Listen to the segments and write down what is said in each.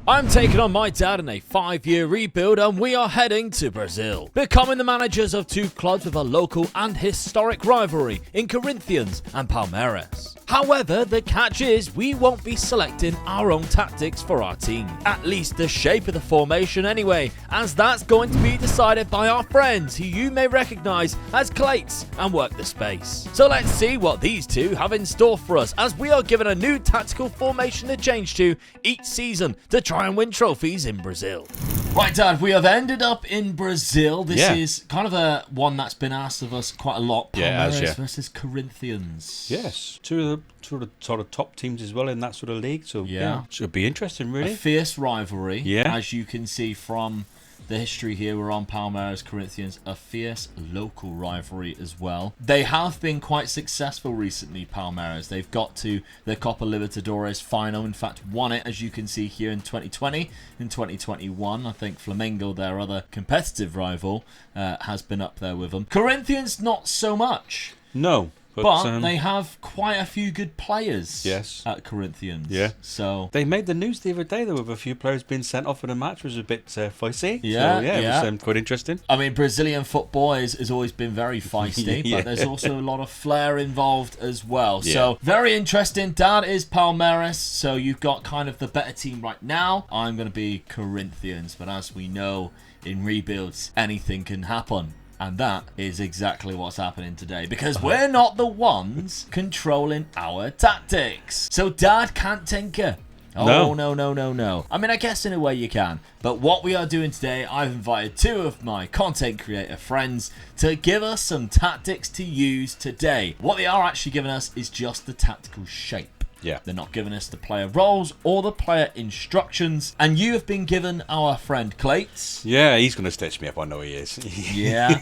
I'm taking on my dad in a 5-year rebuild and we are heading to Brazil, becoming the managers of two clubs with a local and historic rivalry in Corinthians and Palmeiras. However, the catch is we won't be selecting our own tactics for our team. At least the shape of the formation anyway, as that's going to be decided by our friends who you may recognise as Clates and Work the Space. So let's see what these two have in store for us as we are given a new tactical formation to change to each season to try and win trophies in Brazil. Right, Dad, we have ended up in Brazil. This is kind of a one that's been asked of us quite a lot. Palmeiras versus Corinthians. Yes, two of the sort of top teams as well in that sort of league. So yeah, should be interesting, really. A fierce rivalry, as you can see from the history here. We're on Palmeiras, Corinthians, a fierce local rivalry as well. They have been quite successful recently, Palmeiras. They've got to the Copa Libertadores final, in fact won it, as you can see here in 2020. In 2021, I think Flamengo, their other competitive rival, has been up there with them. Corinthians, not so much. No. But they have quite a few good players at Corinthians. Yeah. So they made the news the other day, though, with a few players being sent off in a match, which was a bit feisty. Yeah, so, it was quite interesting. I mean, Brazilian football has always been very feisty, but there's also a lot of flair involved as well. Yeah. So very interesting. Dad is Palmeiras, so you've got kind of the better team right now. I'm going to be Corinthians, but as we know, in rebuilds, anything can happen. And that is exactly what's happening today, because we're not the ones controlling our tactics. So Dad can't tinker. Oh, no. I mean, I guess in a way you can. But what we are doing today, I've invited two of my content creator friends to give us some tactics to use today. What they are actually giving us is just the tactical shape. Yeah. They're not giving us the player roles or the player instructions. And you have been given our friend Clates. Yeah, he's going to stitch me up. I know he is. Yeah.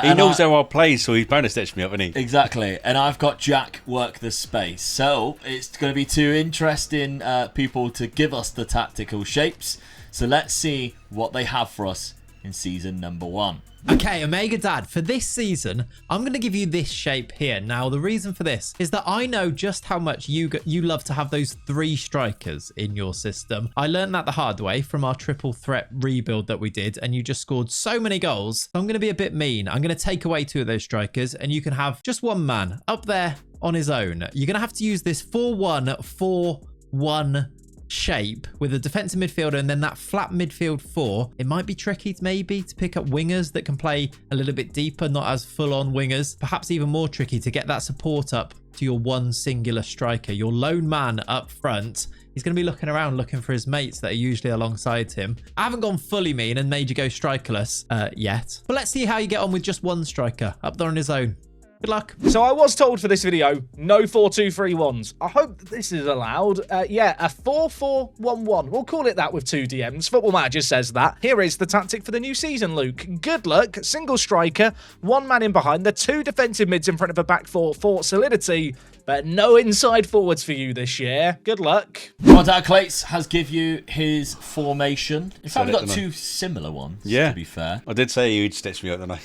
He knows how I play, so he's bound to stitch me up, isn't he? Exactly. And I've got Jack Work the Space. So it's going to be two interesting people to give us the tactical shapes. So let's see what they have for us in season number 1. Okay, Omega Dad, for this season, I'm going to give you this shape here. Now, the reason for this is that I know just how much you love to have those 3 strikers in your system. I learned that the hard way from our triple threat rebuild that we did, and you just scored so many goals. So I'm going to be a bit mean. I'm going to take away 2 of those strikers, and you can have just one man up there on his own. You're going to have to use this 4-1-4-1 shape with a defensive midfielder and then that flat midfield 4. It might be tricky maybe to pick up wingers that can play a little bit deeper, not as full-on wingers. Perhaps even more tricky to get that support up to your one singular striker, your lone man up front. He's going to be looking around looking for his mates that are usually alongside him. I haven't gone fully mean and made you go strikerless yet, but let's see how you get on with just one striker up there on his own. Good luck. So I was told for this video, no 4-2-3-1s. I hope that this is allowed. Yeah, a 4-4-1-1. We'll call it that with 2 DMs. Football Manager says that. Here is the tactic for the new season, Luke. Good luck. Single striker, 1 man in behind, the 2 defensive mids in front of a back 4 for solidity, but no inside forwards for you this year. Good luck. Well, Dad Clates has give you his formation. In fact, we've got 2 similar ones, to be fair. I did say he'd stitch me up, didn't I?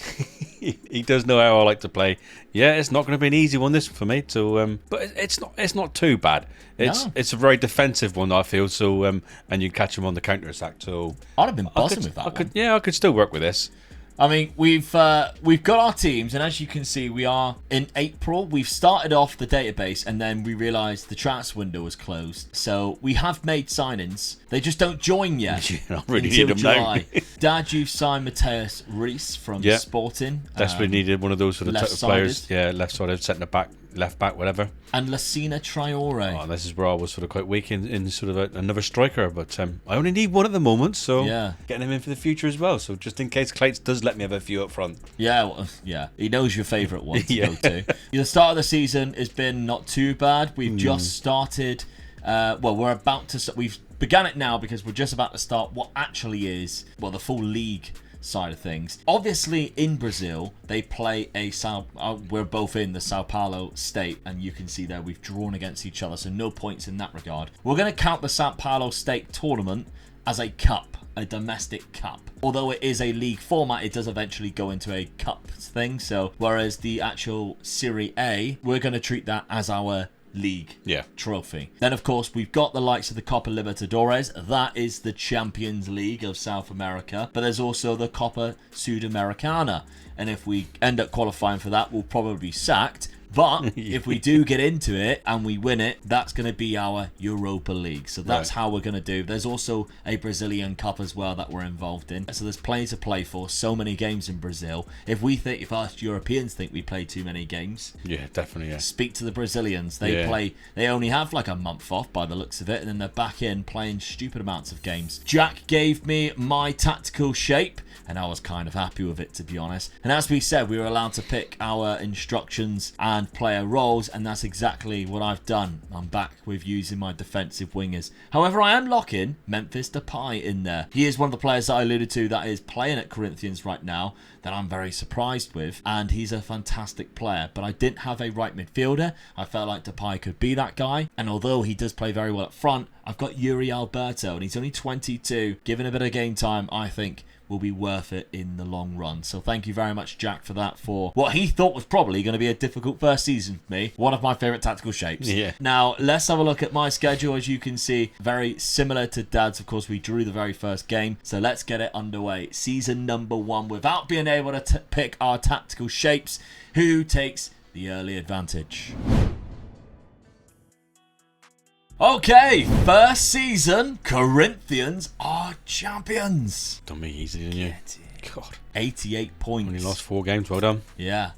He does know how I like to play. Yeah, it's not going to be an easy one this for me. So, but it's not too bad. It's a very defensive one, I feel. So, and you catch him on the counter attack. So I'd have been buzzing with that one. Yeah, I could still work with this. I mean, we've got our teams, and as you can see, we are in April. We've started off the database, and then we realised the transfer window was closed. So we have made signings. They just don't join yet. I really until need them July. now. Dad, you've signed Mateus Reis from Sporting. Desperately needed one of those sort of type of players. Yeah, left-sided, centre back, left back, whatever. And Lacina Traore. Oh, this is where I was sort of quite weak in sort of another striker, but I only need one at the moment, so getting him in for the future as well. So just in case Clates does let me have a few up front. Yeah, well, he knows your favourite one to go to. The start of the season has been not too bad. We've just started. We're about to. We've begun it now because we're just about to start what actually is the full league side of things. Obviously, in Brazil, they play we're both in the Sao Paulo state, and you can see there we've drawn against each other, so no points in that regard. We're going to count the Sao Paulo state tournament as a cup, a domestic cup. Although it is a league format, it does eventually go into a cup thing. So whereas the actual Serie A, we're going to treat that as our league Yeah. trophy. Then, of course, we've got the likes of the Copa Libertadores. That is the Champions League of South America. But there's also the Copa Sudamericana. And if we end up qualifying for that, we'll probably be sacked. But if we do get into it and we win it, that's going to be our Europa League. So that's how we're going to do. There's also a Brazilian Cup as well that we're involved in. So there's plenty to play for. So many games in Brazil. If us Europeans think we play too many games, Yeah, definitely. Yeah. speak to the Brazilians. They only have like a month off by the looks of it, and then they're back in playing stupid amounts of games. Jack gave me my tactical shape, and I was kind of happy with it, to be honest. And as we said, we were allowed to pick our instructions and player roles, and that's exactly what I've done. I'm back with using my defensive wingers. However, I am locking Memphis Depay in there. He is one of the players that I alluded to that is playing at Corinthians right now that I'm very surprised with, and he's a fantastic player. But I didn't have a right midfielder. I felt like Depay could be that guy, and although he does play very well up front, I've got Yuri Alberto, and he's only 22. Given a bit of game time, I think will be worth it in the long run. So thank you very much, Jack, for that, for what he thought was probably going to be a difficult first season for me. One of my favourite tactical shapes. Yeah. Now, let's have a look at my schedule. As you can see, very similar to Dad's. Of course, we drew the very first game. So let's get it underway. Season number 1 without being able to pick our tactical shapes. Who takes the early advantage? Okay, first season, Corinthians are champions. Done me easy, didn't you? God. 88 points. Only lost 4 games. Well done. Yeah.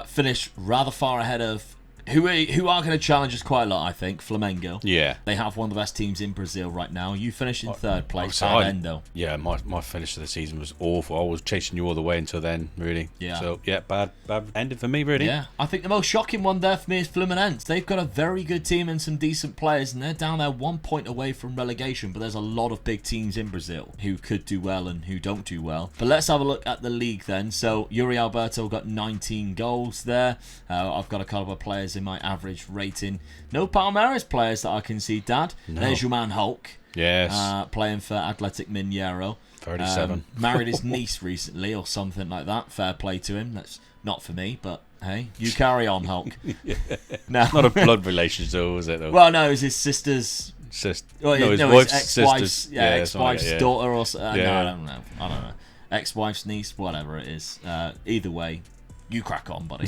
Finished rather far ahead of who are going to challenge us quite a lot, I think. Flamengo. Yeah. They have one of the best teams in Brazil right now. You finished in third place. So Endo. Yeah, my finish of the season was awful. I was chasing you all the way until then, really. Yeah. So, yeah, bad ending for me, really. Yeah, I think the most shocking one there for me is Fluminense. They've got a very good team and some decent players, and they're down there 1 point away from relegation, but there's a lot of big teams in Brazil who could do well and who don't do well. But let's have a look at the league then. So Yuri Alberto got 19 goals there. I've got a couple of players in my average rating. No Palmeiras players that I can see, Dad. No. There's your man Hulk. Yes. Playing for Athletic Mineiro. 37. Married his niece recently or something like that. Fair play to him. That's not for me, but hey, you carry on, Hulk. Now, Not a blood relation, though, is it? Though? well, no, it was his sister's. Sister. Well, no, his no, wife's ex-wife's, sister's. ex-wife's daughter or no, Yeah. I don't know. Ex-wife's niece, whatever it is. Either way, you crack on, buddy.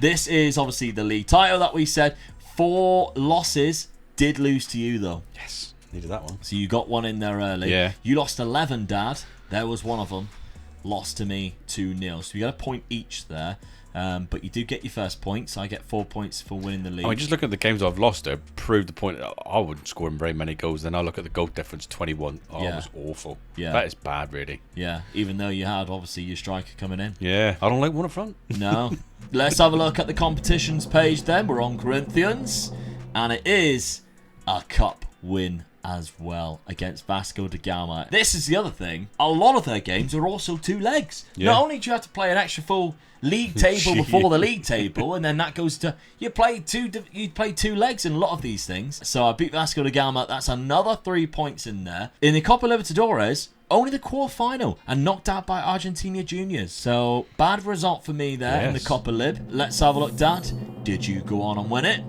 This is obviously the league title that we said. 4 losses. Did lose to you though. Yes, needed that one. So you got one in there early. Yeah. You lost 11, Dad. There was one of them. Lost to me 2-0. So you got a point each there. But you do get your first points. I get 4 points for winning the league. I mean, just look at the games I've lost there. Proved the point that I wouldn't score very many goals. Then I look at the goal difference, 21. Oh, Yeah. it was awful. Yeah. That is bad, really. Yeah, even though you had obviously your striker coming in. Yeah, I don't like one up front. No. Let's have a look at the competitions page then. We're on Corinthians. And it is a cup win as well against Vasco da Gama. This is the other thing. A lot of their games are also 2 legs. Yeah. Not only do you have to play an extra full league table before the league table, and then that goes to you play 2 legs in a lot of these things. So I beat Vasco da Gama. That's another 3 points in there. In the Copa Libertadores, only the quarterfinal and knocked out by Argentina Juniors. So bad result for me there in the Yes. Copa Lib. Let's have a look, Dad. Did you go on and win it?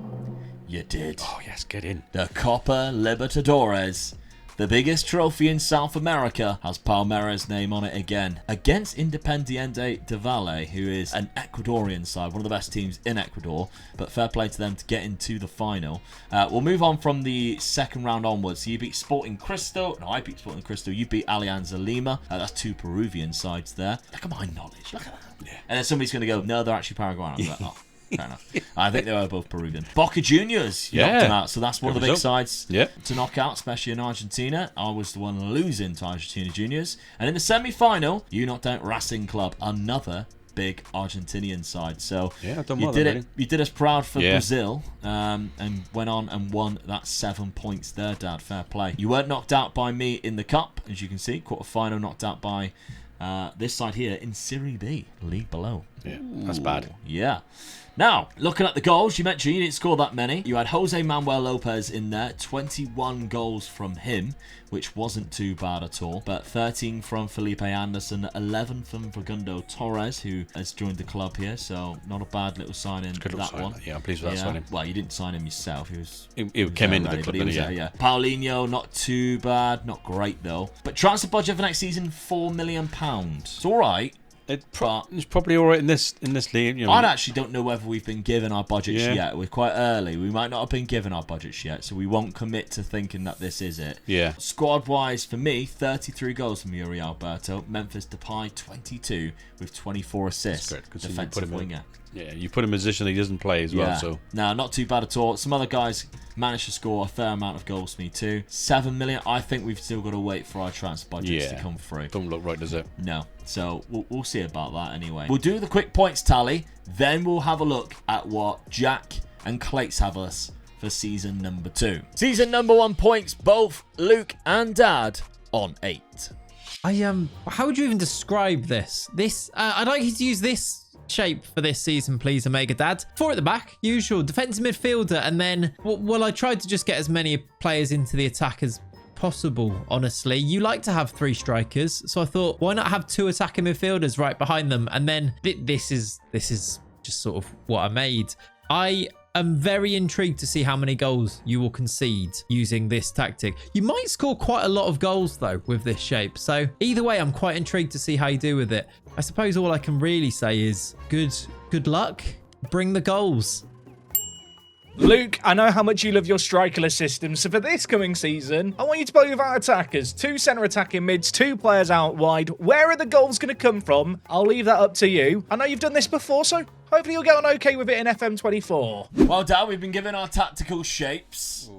You did. Oh, yes, get in. The Copa Libertadores, the biggest trophy in South America, has Palmeiras' name on it again. Against Independiente de Valle, who is an Ecuadorian side, one of the best teams in Ecuador, but fair play to them to get into the final. We'll move on from the second round onwards. So you beat Sporting Cristal. No, I beat Sporting Cristal. You beat Alianza Lima. That's 2 Peruvian sides there. Look at my knowledge. Look at that. Yeah. And then somebody's going to go, no, they're actually Paraguayan. I'm like, oh. Fair enough. I think they were both Peruvian. Boca Juniors, you knocked them out. So that's one of the big sides to knock out, especially in Argentina. I was the one losing to Argentina Juniors. And in the semi-final, you knocked out Racing Club, another big Argentinian side. So Yeah, I've done you well did then, it. You did us proud for Brazil, and went on and won that 7 points there, Dad. Fair play. You weren't knocked out by me in the cup, as you can see. Quarter-final knocked out by this side here in Serie B, league below. Yeah, that's bad. Yeah. Now, looking at the goals, you mentioned you didn't score that many. You had Jose Manuel Lopez in there, 21 goals from him, which wasn't too bad at all. But 13 from Felipe Anderson, 11 from Facundo Torres, who has joined the club here. So not a bad little signing. Good little sign. One. Yeah, I'm pleased with that signing. Well, you didn't sign him yourself. He came into the club, yeah. Paulinho, not too bad. Not great, though. But transfer budget for next season, £4 million. It's all right. It's probably all right in this league. I actually don't know whether we've been given our budgets yet. We're quite early. We might not have been given our budgets yet, so we won't commit to thinking that this is it. Yeah. Squad-wise, for me, 33 goals from Yuri Alberto. Memphis Depay, 22 with 24 assists. That's good. Defensive winger. Yeah, you put him in a position that he doesn't play as well. So no, not too bad at all. Some other guys managed to score a fair amount of goals for me too. 7 million. I think we've still got to wait for our transfer budgets to come through. Don't look right, does it? No. So we'll see about that anyway. We'll do the quick points tally. Then we'll have a look at what Jack and Clates have us for season number 2. Season number 1 points, both Luke and Dad on 8. How would you even describe this? I'd like you to use this shape for this season, please, Omega Dad. 4 at the back, usual defensive midfielder, and then I tried to just get as many players into the attack as possible. Honestly, you like to have 3 strikers, so I thought, why not have 2 attacking midfielders right behind them? And then this is just sort of what I made. I'm very intrigued to see how many goals you will concede using this tactic. You might score quite a lot of goals though with this shape. So either way, I'm quite intrigued to see how you do with it. I suppose all I can really say is good luck. Bring the goals. Luke, I know how much you love your strikerless system, so for this coming season, I want you to play without attackers. 2 centre attacking mids, 2 players out wide. Where are the goals going to come from? I'll leave that up to you. I know you've done this before, so hopefully you'll get on okay with it in FM24. Well, Dad, we've been given our tactical shapes.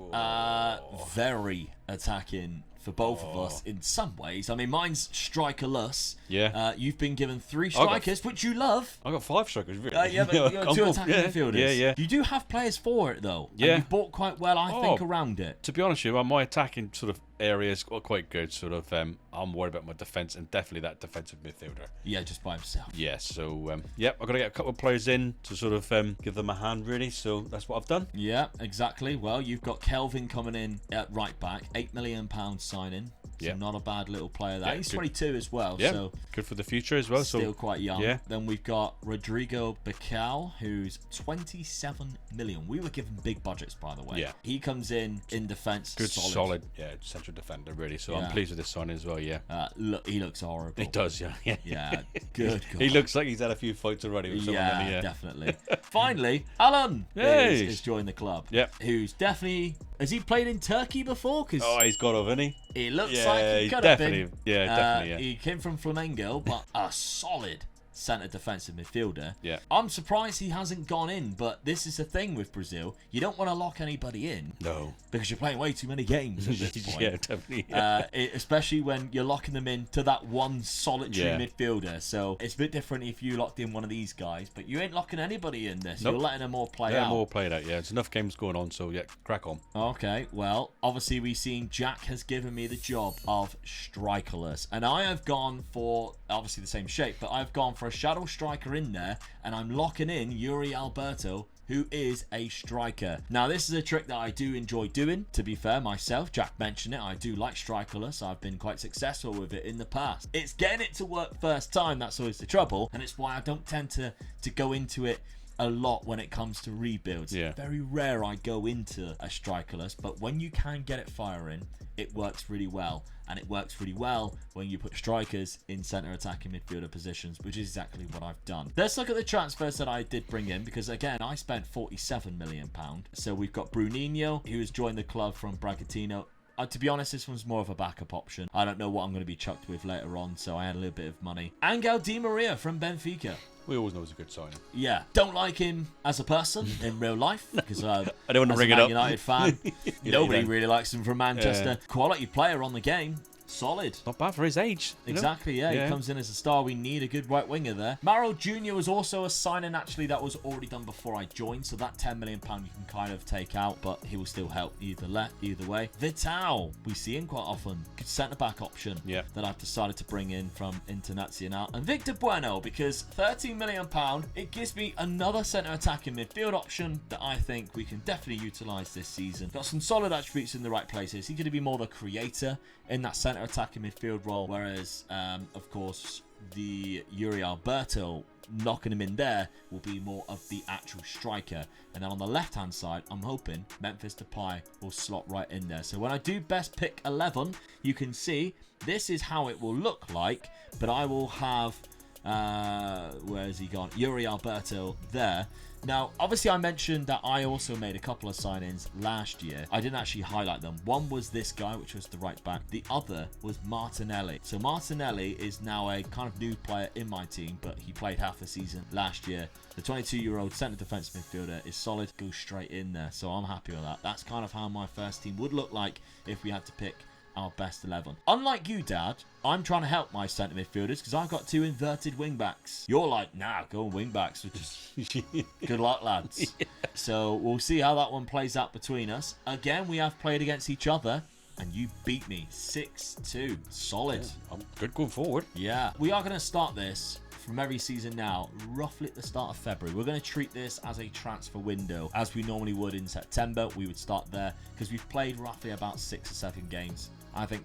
Very attacking for both of us in some ways. I mean, mine's strikerless. Yeah. You've been given 3 strikers, which you love. I got 5 strikers. Really. Yeah, but you got 2 attacking midfielders. Yeah. You do have players for it though. Yeah. And you've bought quite well, I think, around it. To be honest with you, my attacking sort of areas are quite good. Sort of, I'm worried about my defence and definitely that defensive midfielder. Yeah, just by himself. Yeah. So, I've got to get a couple of players in to sort of give them a hand, really. So that's what I've done. Yeah, exactly. Well, you've got Kelvin coming in at right back, £8 million signing. So not a bad little player there. He's 22 as well. Yeah, so good for the future as well. Still quite young. Yeah. Then we've got Rodrigo Bacal, who's 27 million. We were given big budgets, by the way. Yeah. He comes in defence. Good, solid, central defender, really. So I'm pleased with this signing as well, yeah. Look, he looks horrible. He does, yeah. Yeah, good. He looks like he's had a few fights already with someone. Yeah, definitely. Finally, Alan has joined the club. Yep. Who's definitely... Has he played in Turkey before? He's got to, hasn't he? He looks like he could have been. Yeah, definitely, yeah. He came from Flamengo, but a solid centre defensive midfielder. Yeah. I'm surprised he hasn't gone in, but this is the thing with Brazil. You don't want to lock anybody in. No. Because you're playing way too many games at this point. Yeah, definitely. Yeah. Especially when you're locking them in to that one solitary midfielder. So it's a bit different if you locked in one of these guys, but you ain't locking anybody in this. Nope. You're letting them all play out. More played out, yeah. There's enough games going on, so yeah, crack on. Okay, well, obviously we've seen Jack has given me the job of strikerless, and I have gone for, obviously the same shape, but I've gone for a shadow striker in there, and I'm locking in Yuri Alberto, who is a striker. Now, this is a trick that I do enjoy doing, to be fair, myself. Jack mentioned it. I do like strikerless. I've been quite successful with it in the past. It's getting it to work first time that's always the trouble, and it's why I don't tend to go into it a lot when it comes to rebuilds. Yeah. Very rare I go into a strikerless, but when you can get it firing, it works really well. And it works really well when you put strikers in centre attacking midfielder positions, which is exactly what I've done. Let's look at the transfers that I did bring in, because again, I spent £47 million. So we've got Bruninho, who has joined the club from Bragantino. To be honest, this one's more of a backup option. I don't know what I'm going to be chucked with later on, so I had a little bit of money. Angel Di Maria from Benfica. We always know it's a good sign. Yeah. Don't like him as a person in real life, because I don't want to bring it up. United fan, nobody really likes him from Manchester. Quality player on the game. Solid. Not bad for his age. You know? Exactly, yeah. He comes in as a star. We need a good right winger there. Maro Jr. was also a signing, actually, that was already done before I joined. So that £10 million you can kind of take out, but he will still help either way. Vital, we see him quite often. Good centre-back option that I've decided to bring in from Internacional. And Victor Bueno, because £13 million, it gives me another centre attacking midfield option that I think we can definitely utilise this season. Got some solid attributes in the right places. He's going to be more the creator in that centre attacking midfield role, whereas, of course, the Yuri Alberto knocking him in there will be more of the actual striker. And then on the left-hand side, I'm hoping Memphis Depay will slot right in there. So when I do best pick 11, you can see this is how it will look like, but I will have where has he gone? Yuri Alberto there. Now, obviously, I mentioned that I also made a couple of signings last year. I didn't actually highlight them. One was this guy, which was the right back. The other was Martinelli. So Martinelli is now a kind of new player in my team, but he played half the season last year. The 22-year-old centre defensive midfielder is solid, goes straight in there. So I'm happy with that. That's kind of how my first team would look like if we had to pick our best 11. Unlike you, Dad, I'm trying to help my centre midfielders because I've got 2 inverted wing backs. You're like, nah, go on wing backs. Good luck, lads. Yeah. So we'll see how that one plays out between us. Again, we have played against each other, and you beat me 6-2. Solid. Yeah, I'm good going forward. Yeah. We are going to start this from every season now, roughly at the start of February. We're going to treat this as a transfer window, as we normally would in September. We would start there because we've played roughly about 6 or 7 games. I think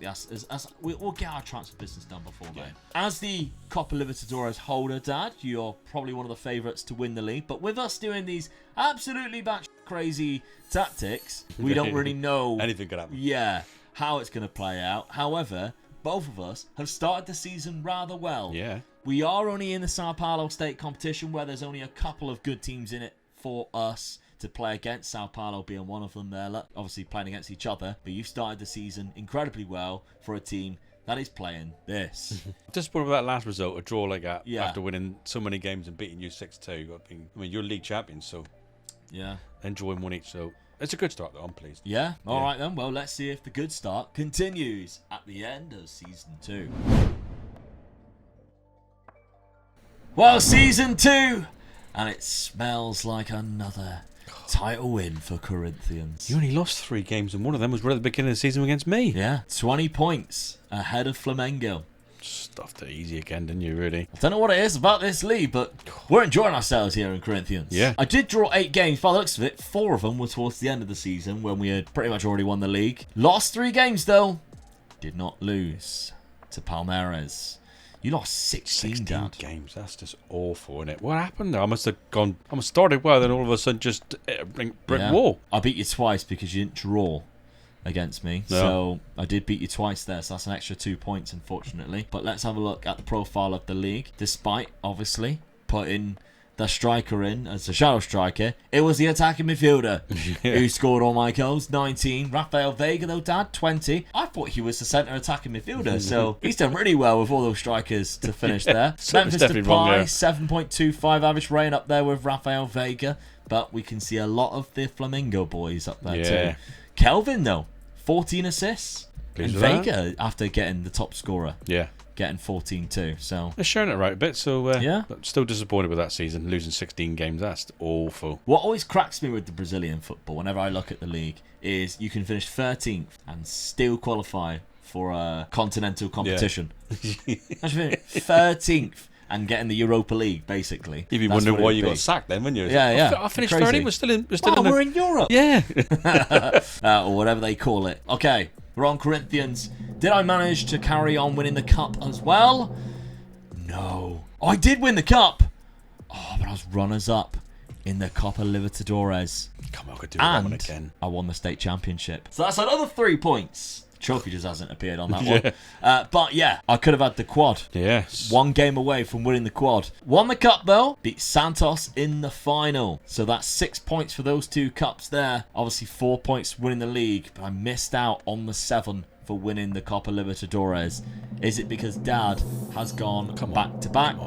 we'll get our transfer business done before then. As the Copa Libertadores holder, Dad, you're probably one of the favourites to win the league. But with us doing these absolutely batshit crazy tactics, we don't really know anything could happen. Yeah, how it's going to play out. However, both of us have started the season rather well. Yeah. We are only in the Sao Paulo state competition where there's only a couple of good teams in it for us to play against, Sao Paulo being one of them there. Obviously playing against each other, but you've started the season incredibly well for a team that is playing this. Disappointed with that last result, a draw like that, after winning so many games and beating you 6-2. I mean, you're league champions, so yeah, enjoying one each. So it's a good start, though. I'm pleased. Yeah. All right then. Well, let's see if the good start continues at the end of season 2. Well, season 2, and it smells like another title win for Corinthians. You only lost 3 games, and one of them was right at the beginning of the season against me. Yeah, 20 points ahead of Flamengo. Stuffed it easy again, didn't you, really? I don't know what it is about this league, but we're enjoying ourselves here in Corinthians. Yeah. I did draw 8 games. By the looks of it, 4 of them were towards the end of the season when we had pretty much already won the league. Lost 3 games, though. Did not lose to Palmeiras. You lost 16 games. That's just awful, isn't it? What happened there? I must have started well, then all of a sudden just brick wall. I beat you twice because you didn't draw against me. No. So I did beat you twice there, so that's an extra 2 points, unfortunately. But let's have a look at the profile of the league. Despite, obviously, putting the striker in as the shadow striker, it was the attacking midfielder who scored all my goals. 19. Rafael Veiga, though, Dad, 20. I thought he was the centre attacking midfielder, so he's done really well with all those strikers to finish there. Memphis Depay, 7.25 average rating up there with Rafael Veiga, but we can see a lot of the Flamengo boys up there too. Kelvin, though, 14 assists. And Veiga, after getting the top scorer. Yeah. Getting 14 too, so they're sharing it right a bit. So I'm still disappointed with that season, losing 16 games. That's awful. What always cracks me with the Brazilian football, whenever I look at the league, is you can finish 13th and still qualify for a continental competition. Yeah. 13th and getting the Europa League, basically. You'd be wondering why you got sacked then, wouldn't you? Yeah. I finished 13th. We're in Europe. Yeah. Or whatever they call it. Okay. We're on Corinthians. Did I manage to carry on winning the cup as well? No. Oh, I did win the cup. Oh, but I was runners-up in the Copa Libertadores. Come on, I could do that one again. I won the state championship. So that's another 3 points. Trophy just hasn't appeared on that one. But yeah, I could have had the quad. Yes. 1 game away from winning the quad. Won the cup though. Beat Santos in the final. So that's 6 points for those 2 cups there. Obviously 4 points winning the league. But I missed out on the 7 for winning the Copa Libertadores. Is it because Dad has gone back to back?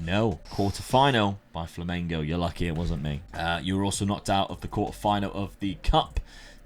No. Quarter-final by Flamengo. You're lucky it wasn't me. You were also knocked out of the quarter-final of the cup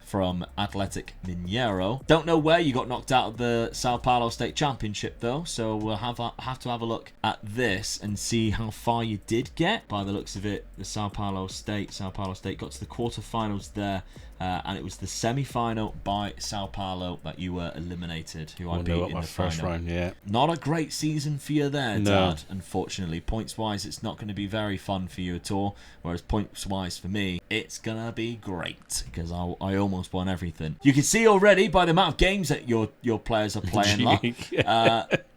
from Athletic Mineiro. Don't know where you got knocked out of the Sao Paulo State Championship though, so we'll have to have a look at this and see how far you did get. By the looks of it, the Sao Paulo State got to the quarterfinals there, and it was the semi-final by Sao Paulo that you were eliminated, who I beat in the first final. round. Yeah, Not a great season for you there, No. Dad, unfortunately. Points-wise, it's not going to be very fun for you at all, whereas points-wise for me, it's going to be great, because I almost won everything. You can see already by the amount of games that your players are playing,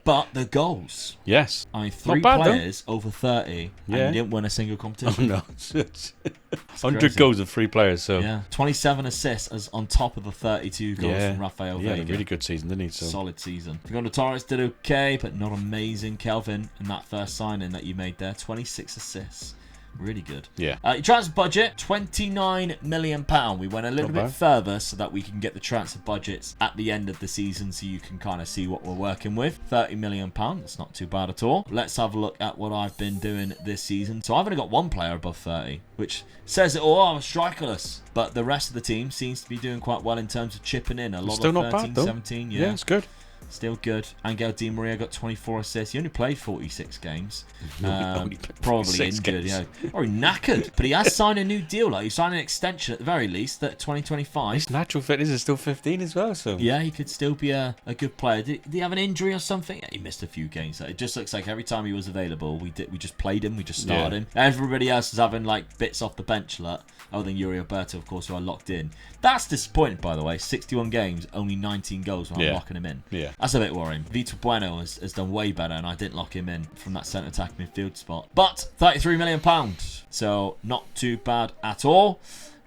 but the goals. yes. I mean, 3 bad, though. players over 30, Yeah. and you didn't win a single Oh competition. no, 100 crazy. goals of 3 players. So Yeah, 27 assists as on top of the 32 goals from Rafael he had Veiga. a really good season, didn't he? So Solid season. Fernando Torres did okay, but not amazing. Kelvin, in that first signing that you made there, 26 assists. Really good. yeah, Your transfer budget, £29 million. We went a little Not bit bad. further so that we can get the transfer budgets at the end of the season so you can kind of see what we're working with. £30 million, that's not too bad at all. Let's have a look at what I've been doing this season. So I've only got 1 player above 30, which says it all. I'm strikerless. But the rest of the team seems to be doing quite well in terms of chipping in. A lot still of not 13, bad though. 17, yeah, it's good. Still good. Angel Di Maria got 24 assists. He only played 46 games. Only played Probably 46 injured, games. yeah. Or knackered. But he has signed a new deal. Like, he signed an extension at the very least at 2025. His natural fitness is still 15 as well. So Yeah, he could still be a good player. Did he have an injury or something? Yeah, he missed a few games. It just looks like every time he was available, we just played him. We just started him. Everybody else is having like bits off the bench, other than Yuri Alberto, of course, who I locked in. That's disappointing, by the way. 61 games, only 19 goals when I'm locking him in. Yeah. That's a bit worrying. Vitor Bueno has done way better, and I didn't lock him in from that centre attack midfield spot. But £33 million, so not too bad at all.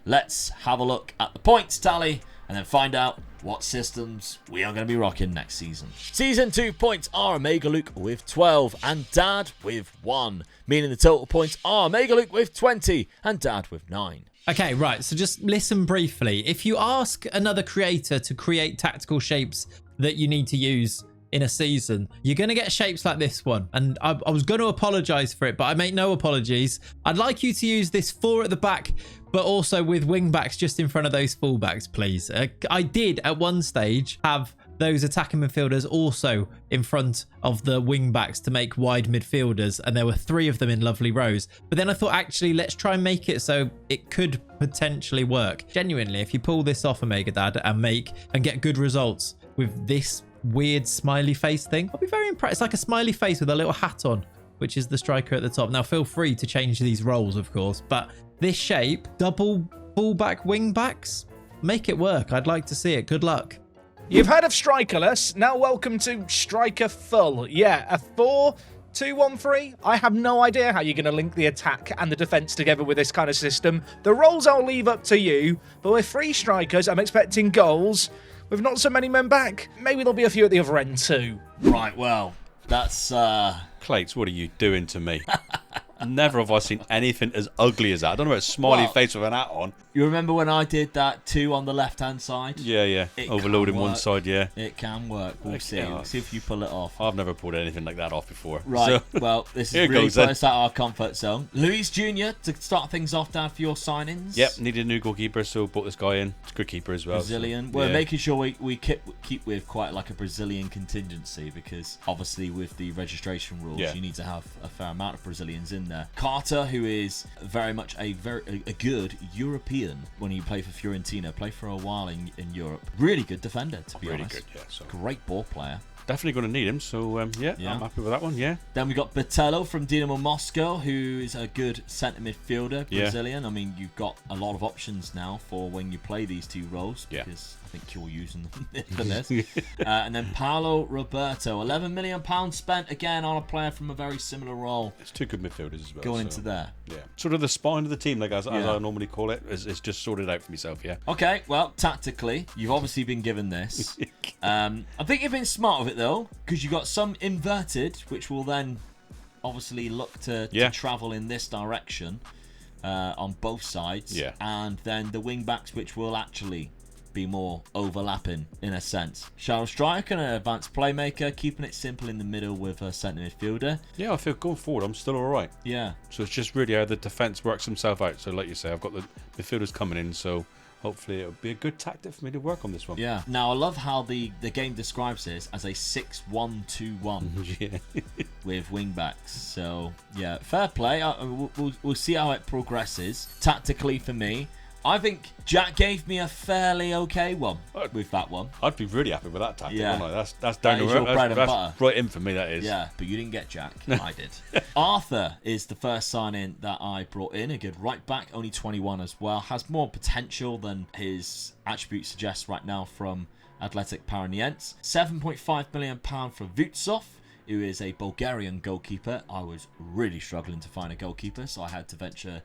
Let's have a look at the points tally and then find out what systems we are going to be rocking next season. Season 2 points are Omega Luke with 12 and Dad with 1, meaning the total points are Omega Luke with 20 and Dad with 9. Okay, right. So just listen briefly. If you ask another creator to create tactical shapes that you need to use in a season, you're going to get shapes like this one. And I was going to apologize for it, but I make no apologies. I'd like you to use this 4 at the back, but also with wing backs just in front of those fullbacks, please. I did at one stage have those attacking midfielders also in front of the wing backs to make wide midfielders, and there were 3 of them in lovely rows. But then I thought, actually, let's try and make it so it could potentially work. Genuinely, if you pull this off, Omega Dad, and get good results with this weird smiley face thing, I'll be very impressed. It's like a smiley face with a little hat on, which is the striker at the top. Now, feel free to change these roles, of course, but this shape, double fullback wing backs, make it work. I'd like to see it. Good luck. You've heard of Strikerless. Now welcome to Striker Full. Yeah, a 4-2-1-3. I have no idea how you're going to link the attack and the defence together with this kind of system. The roles I'll leave up to you, but with 3 strikers, I'm expecting goals. With not so many men back, maybe there'll be a few at the other end too. Right, well, that's... Clates, what are you doing to me? Never have I seen anything as ugly as that. I don't know about a smiley Well- face with an hat on. You remember when I did that 2 on the left-hand side? Yeah. It Overloading can one work. side, yeah. It can work. We'll see. yeah. We'll see if you pull it off. I've never pulled anything like that off before. Right, So, well, this here is it really goes, put then. us out of our comfort zone. Luis Jr., to start things off, Dad, for your signings. Yep, needed a new goalkeeper, so brought this guy in. It's a good keeper as well. Brazilian. So, We're yeah. making sure we keep with quite like a Brazilian contingency, because obviously with the registration rules, Yeah. you need to have a fair amount of Brazilians in there. Carter, who is very much a good European when he played for Fiorentina, played for a while in Europe. Really good defender, to be Really honest. good, yeah. So Great ball player. definitely going to need him. So yeah, Yeah. I'm happy with that one. Yeah, Then we got Botello from Dinamo Moscow, who is a good centre midfielder, Yeah. Brazilian. I mean, you've got a lot of options now for when you play these 2 roles, Yeah. because I think you're using them for this. And then Paulo Roberto, £11 million spent again on a player from a very similar role it's 2 good midfielders as well. going so, into there. Yeah, sort of the spine of the team, like as Yeah. I normally call it, is just sorted out for myself. Yeah. Okay, well, tactically, you've obviously been given this. I think you've been smart with it, though, because you've got some inverted, which will then obviously look to Yeah. travel in this direction on both sides. Yeah. And then the wing backs, which will actually be more overlapping in a sense. Shallow striker and an advanced playmaker, keeping it simple in the middle with a centre midfielder. Yeah, I feel going forward, I'm still all right. Yeah. So it's just really how the defence works himself out. So like you say, I've got the midfielders coming in, so hopefully it'll be a good tactic for me to work on this one. Yeah. Now, I love how the game describes this as a 6-1-2-1 Yeah. with wingbacks. So, yeah, fair play. We'll see how it progresses. Tactically for me, I think Jack gave me a fairly okay one with that one. I'd be really happy with that tactic, Yeah. wouldn't I? That's down That the is road. your bread and That's butter. right in for me, that is. Yeah, but you didn't get Jack. I did. Arthur is the first sign-in that I brought in. A good right back, only 21 as well. Has more potential than his attributes suggest right now from Athletic Paranaense. £7.5 million for Vutsov, who is a Bulgarian goalkeeper. I was really struggling to find a goalkeeper, so I had to venture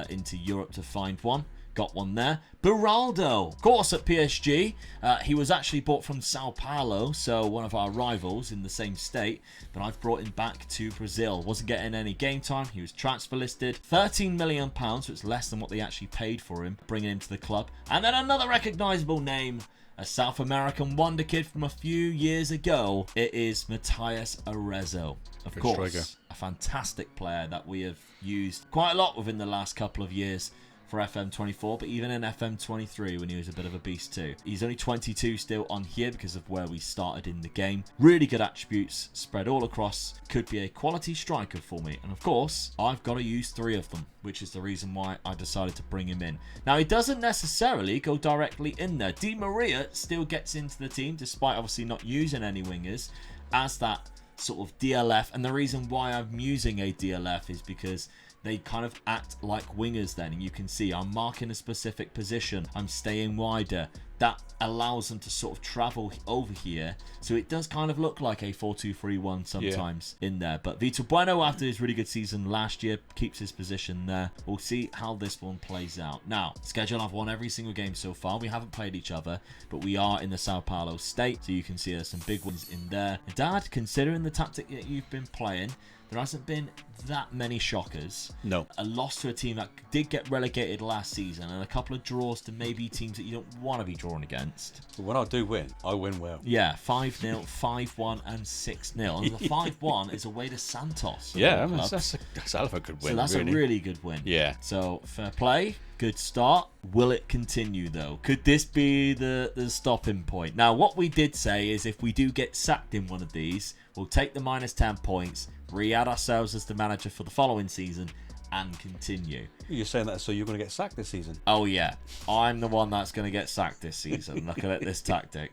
into Europe to find one. Got one there. Beraldo, of course, at PSG. He was actually bought from Sao Paulo, so one of our rivals in the same state. But I've brought him back to Brazil. Wasn't getting any game time. He was transfer listed. £13 million, so it's less than what they actually paid for him, bringing him to the club. And then another recognisable name, a South American wonder kid from a few years ago. It is Matías Arezzo. Of Good course, striker. a fantastic player that we have used quite a lot within the last couple of years for FM24, but even in FM23 when he was a bit of a beast too. He's only 22 still on here because of where we started in the game. Really good attributes spread all across. Could be a quality striker for me. And of course, I've got to use 3 of them, which is the reason why I decided to bring him in. Now, he doesn't necessarily go directly in there. Di Maria still gets into the team, despite obviously not using any wingers, as that sort of DLF. And the reason why I'm using a DLF is because they kind of act like wingers then. And you can see I'm marking a specific position. I'm staying wider. That allows them to sort of travel over here. So it does kind of look like a 4-2-3-1 sometimes in there. But Vitor Bueno, after his really good season last year, keeps his position there. We'll see how this one plays out. Now, schedule, I've won every single game so far. We haven't played each other, but we are in the Sao Paulo state. So you can see there's some big ones in there. Dad, considering the tactic that you've been playing, there hasn't been that many shockers. No. A loss to a team that did get relegated last season, and a couple of draws to maybe teams that you don't want to be drawn against. But when I do win, I win well. Yeah, 5-0, 5-1, and 6-0. And the 5-1 is away to Santos. Yeah, I mean, that's a hell of a good win. So that's really. a really good win. Yeah. So fair play, good start. Will it continue though? Could this be the stopping point? Now, what we did say is if we do get sacked in one of these, we'll take the minus 10 points, re-add ourselves as the manager for the following season, and continue. You're saying that so you're going to get sacked this season? Oh yeah, I'm the one that's going to get sacked this season. Looking at this tactic.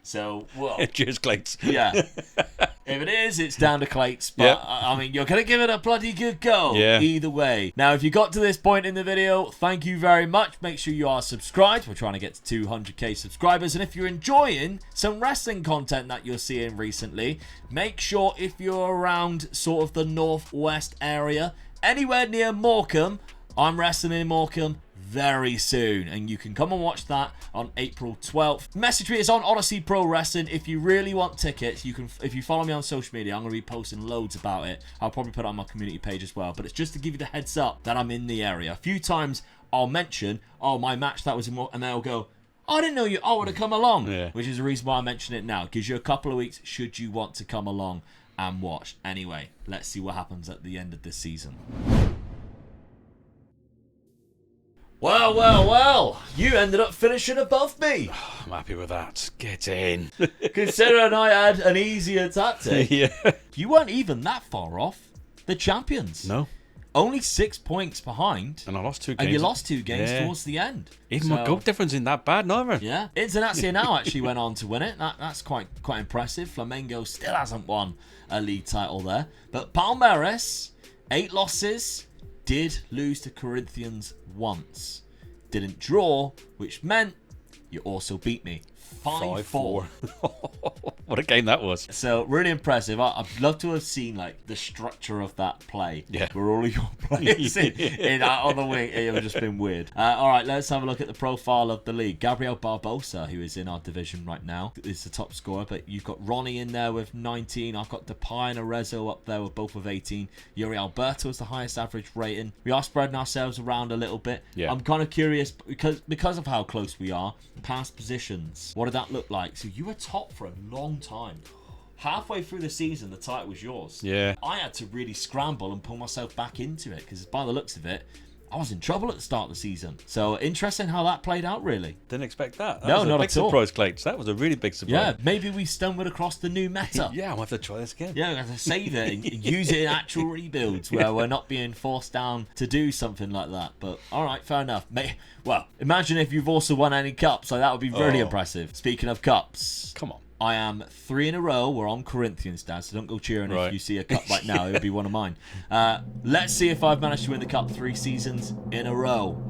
So, well, Cheers, Clates. yeah. If it is, it's down to Clates. But, Yep. I mean, you're going to give it a bloody good go. Yeah. Either way. Now, if you got to this point in the video, thank you very much. Make sure you are subscribed. We're trying to get to 200k subscribers. And if you're enjoying some wrestling content that you're seeing recently, make sure if you're around sort of the northwest area, anywhere near Morecambe, I'm wrestling in Morecambe very soon, and you can come and watch that on April 12th. Message me, it's on Odyssey Pro Wrestling. If you really want tickets, you can. If you follow me on social media, I'm going to be posting loads about it. I'll probably put it on my community page as well, but it's just to give you the heads up that I'm in the area. A few times I'll mention, oh, my match that was in, and they'll go, I didn't know you. I would have come along. Yeah. Which is the reason why I mention it now. It gives you a couple of weeks should you want to come along and watch. Anyway, let's see what happens at the end of this season. Well, well, well. You ended up finishing above me. I'm happy with that. Get in. Considering I had an easier tactic. Yeah. You weren't even that far off the champions. No. Only 6 points behind. And I lost 2 games. And you lost 2 games Yeah. towards the end. Even my goal difference isn't that bad, neither. Yeah. Internacional actually went on to win it. That's quite impressive. Flamengo still hasn't won a league title there. But Palmeiras, 8 losses, did lose to Corinthians once. Didn't draw, which meant you also beat me. 5-4. What a game that was. So really impressive. I'd love to have seen like the structure of that play. Yeah. Where all of your players in on the wing. It would have just been weird. All right, let's have a look at the profile of the league. Gabriel Barbosa, who is in our division right now, is the top scorer. But you've got Ronnie in there with 19. I've got Depay and Arezzo up there with both with 18. Yuri Alberto is the highest average rating. We are spreading ourselves around a little bit. Yeah. I'm kind of curious because of how close we are. Past positions. What did that look like? So you were top for a long time. Halfway through the season, the title was yours. Yeah. I had to really scramble and pull myself back into it because by the looks of it, I was in trouble at the start of the season. So interesting how that played out, really. Didn't expect that. That No, was a not big at all. surprise, Clates. That was a really big surprise. Yeah, maybe we stumbled across the new meta. Yeah, I'll have to try this again. Yeah, we have to save it and use it in actual rebuilds where we're not being forced down to do something like that. But all right, fair enough. Well, imagine if you've also won any cups. Like, that would be really impressive. Speaking of cups, Come on. I am 3 in a row. We're on Corinthians, Dad, so don't go cheering if you see a cup right now. It'll be one of mine. Let's see if I've managed to win the cup 3 seasons in a row.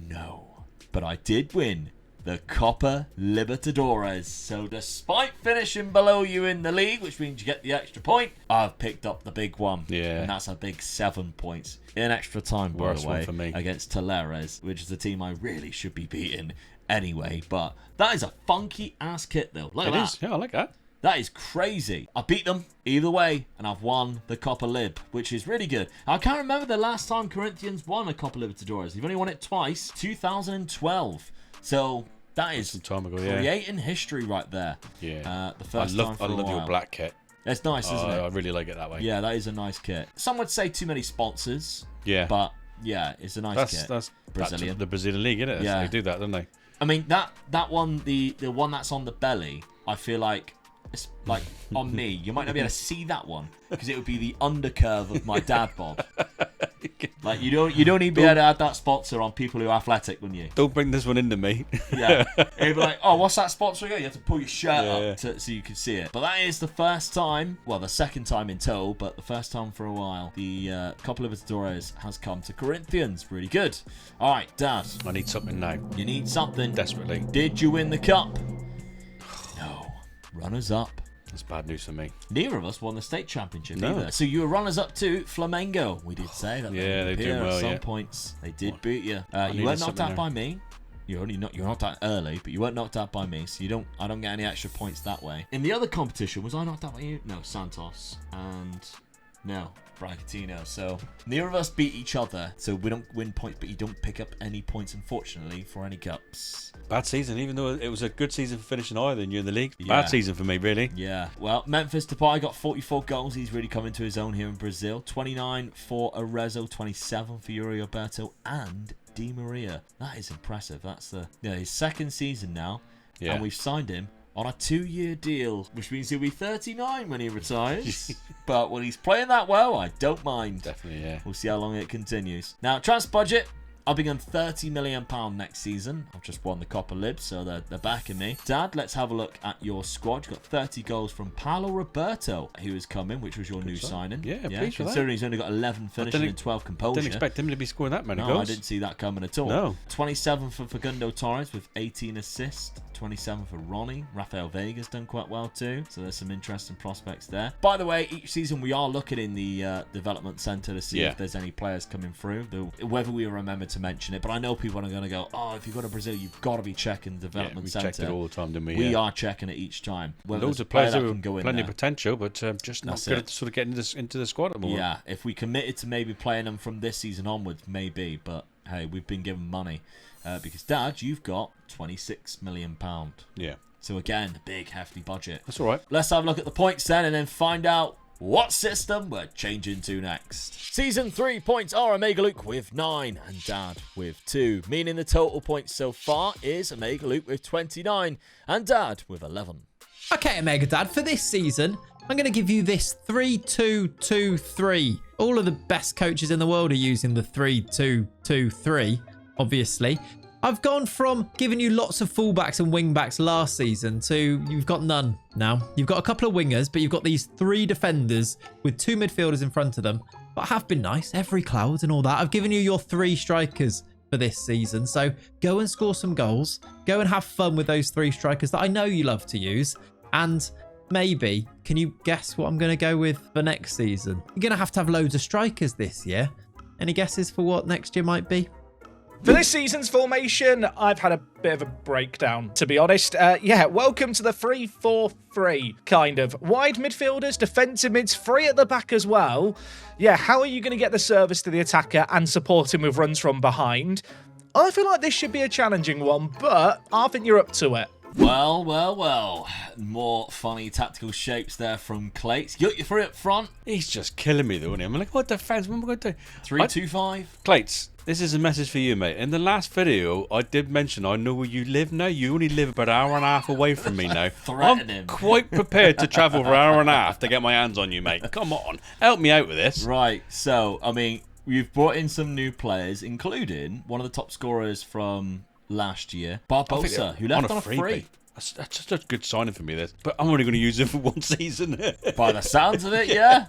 No. But I did win the Copa Libertadores. So despite finishing below you in the league, which means you get the extra point, I've picked up the big one. Yeah. And that's a big 7 points in extra time, by Worst the one way, for me. against Talleres, which is a team I really should be beating anyway. But that is a funky ass kit, though. Look at It that. is. Yeah, I like that. That is crazy. I beat them either way, and I've won the Copa Lib, which is really good. I can't remember the last time Corinthians won a Copa Libertadores. They've only won it twice, 2012. So that is Some time ago, yeah. creating history right there. Yeah. The first time for I a love while. your black kit. It's nice, isn't I it? really like it that way. Yeah, that is a nice kit. Some would say too many sponsors. Yeah. But yeah, it's a nice kit. That's Brazilian. the Brazilian league, isn't it? Yeah. They do that, don't they? I mean, that one, the one that's on the belly, I feel like it's like on me. You might not be able to see that one because it would be the undercurve of my dad bod. Like you don't even be able to add that sponsor on people who are athletic, wouldn't you? Don't bring this one into me. Yeah. It'd be like, oh, what's that sponsor again? You have to pull your shirt Yeah. up so you can see it. But that is the first time, well, the second time in total, but the first time for a while, the Copa Libertadores has come to Corinthians. Really good. All right, Dad, I need something now. you need something. Desperately. Did you win the cup? No. Runners up. That's bad news for me. Neither of us won the state championship No. either. So you were runners up to Flamengo. We did say that. Yeah, they would did appear well, at some yeah. points. They did beat you. You needed weren't knocked something out there. by me. You're knocked out early, but you weren't knocked out by me, so I don't get any extra points that way. In the other competition, was I knocked out by you? No, Santos and no, Bragantino. So neither of us beat each other, so we don't win points, but you don't pick up any points, unfortunately, for any cups. Bad season, even though it was a good season for finishing higher than you in the league. Yeah. Bad season for me, really. Yeah, well, Memphis Depay got 44 goals. He's really coming to his own here in Brazil. 29 for Arezzo, 27 for Yuri Alberto, and Di Maria. That is impressive. That's his second season now, Yeah. and we've signed him on a 2-year deal, which means he'll be 39 when he retires. But when he's playing that well, I don't mind. Definitely, yeah. We'll see how long it continues. Now, transfer budget. I'll be on £30 million next season. I've just won the Copa Lib, so they're backing me. Dad, let's have a look at your squad. You've got 30 goals from Paulo Roberto, who has come in, which was your new signing. Yeah, pleased with that. Considering he's only got 11 finishing and 12 composure. Didn't expect him to be scoring that many No, goals. I didn't see that coming at all. No. 27 for Facundo Torres with 18 assists. 27 for Ronnie. Rafael Vega's done quite well too. So there's some interesting prospects there. By the way, each season we are looking in the development centre to see if there's any players coming through. Whether we remember to mention it. But I know people are going to go, oh, if you go to Brazil, you've got to be checking the development we centre. checked it all the time, didn't we? We are checking it each time. Whether Loads there's of a player players that who can go have in plenty there. of potential, but just not That's good it. at sort of getting into the squad at the moment. Yeah, if we committed to maybe playing them from this season onwards, maybe. But hey, we've been given money because Dad, you've got £26 million. Yeah. So again, a big hefty budget. That's all right. Let's have a look at the points then, and then find out what system we're changing to next. Season 3 points are Omega Luke with 9 and Dad with 2, meaning the total points so far is Omega Luke with 29 and Dad with 11. Okay, Omega Dad, for this season, I'm going to give you this 3-2-2-3. All of the best coaches in the world are using the 3-2-2-3, obviously. I've gone from giving you lots of fullbacks and wingbacks last season to you've got none now. You've got a couple of wingers, but you've got these 3 defenders with 2 midfielders in front of them. But I have been nice, every cloud and all that. I've given you your 3 strikers for this season. So go and score some goals. Go and have fun with those 3 strikers that I know you love to use. And maybe, can you guess what I'm going to go with for next season? You're going to have loads of strikers this year. Any guesses for what next year might be? For this season's formation, I've had a bit of a breakdown, to be honest. Welcome to the 3-4-3, kind of. Wide midfielders, defensive mids, 3 at the back as well. Yeah, how are you going to get the service to the attacker and support him with runs from behind? I feel like this should be a challenging one, but I think you're up to it. Well. More funny tactical shapes there from Clates. You got your 3 up front. He's just killing me, though, isn't he? I'm like, what defense? What am I going to do? 3-2-5. Clates, this is a message for you, mate. In the last video, I did mention I know where you live now. You only live about an hour and a half away from me now. Threaten I'm him. quite prepared to travel for an hour and a half to get my hands on you, mate. Come on, help me out with this. Right, so, I mean, we've brought in some new players, including one of the top scorers from last year, Barbosa, who left on a free. That's just a good signing for me, this. But I'm only going to use it for one season. By the sounds of it, yeah.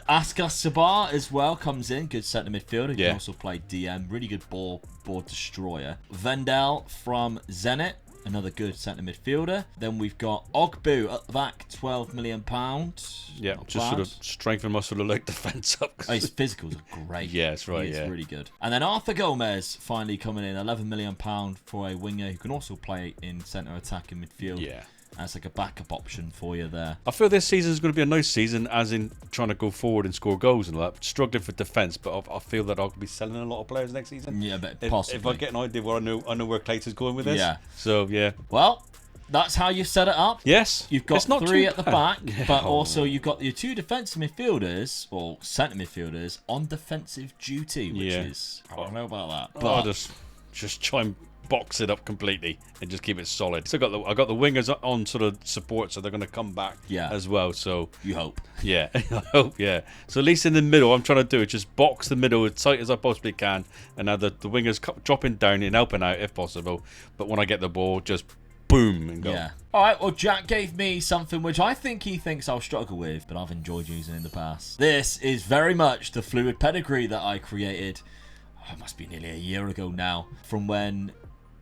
Askar Sabah as well comes in. Good centre midfielder. Can also play DM. Really good board destroyer. Vendel from Zenit. Another good centre midfielder. Then we've got Ogbu at the back, £12 million. Yeah, Not just bad. sort of strengthen my sort of like defence up. Oh, his physicals are great. Yeah, that's right, He's yeah. really good. And then Arthur Gomez finally coming in, £11 million for a winger who can also play in centre attack and midfield. Yeah. As like a backup option for you there. I feel this season is going to be a nice season, as in trying to go forward and score goals and all that. Struggling for defence, but I feel that I'll be selling a lot of players next season. Yeah, but If possibly. I get an idea where I know where Clayton's is going with this. Yeah. So yeah. Well, that's how you set it up. Yes. You've got It's not 3 too at the bad. back, Yeah. but also you've got your 2 defensive midfielders, or centre midfielders, on defensive duty, which Yeah. is, I don't know about that. I'll But just try and box it up completely and just keep it solid. So I got the wingers on sort of support, so they're going to come back as well. So you hope. yeah, I hope, yeah. So at least in the middle, I'm trying to do is just box the middle as tight as I possibly can, and now the wingers dropping down and helping out if possible. But when I get the ball, just boom and go. Yeah. All right, well, Jack gave me something which I think he thinks I'll struggle with, but I've enjoyed using in the past. This is very much the fluid pedigree that I created, it must be nearly a year ago now, from when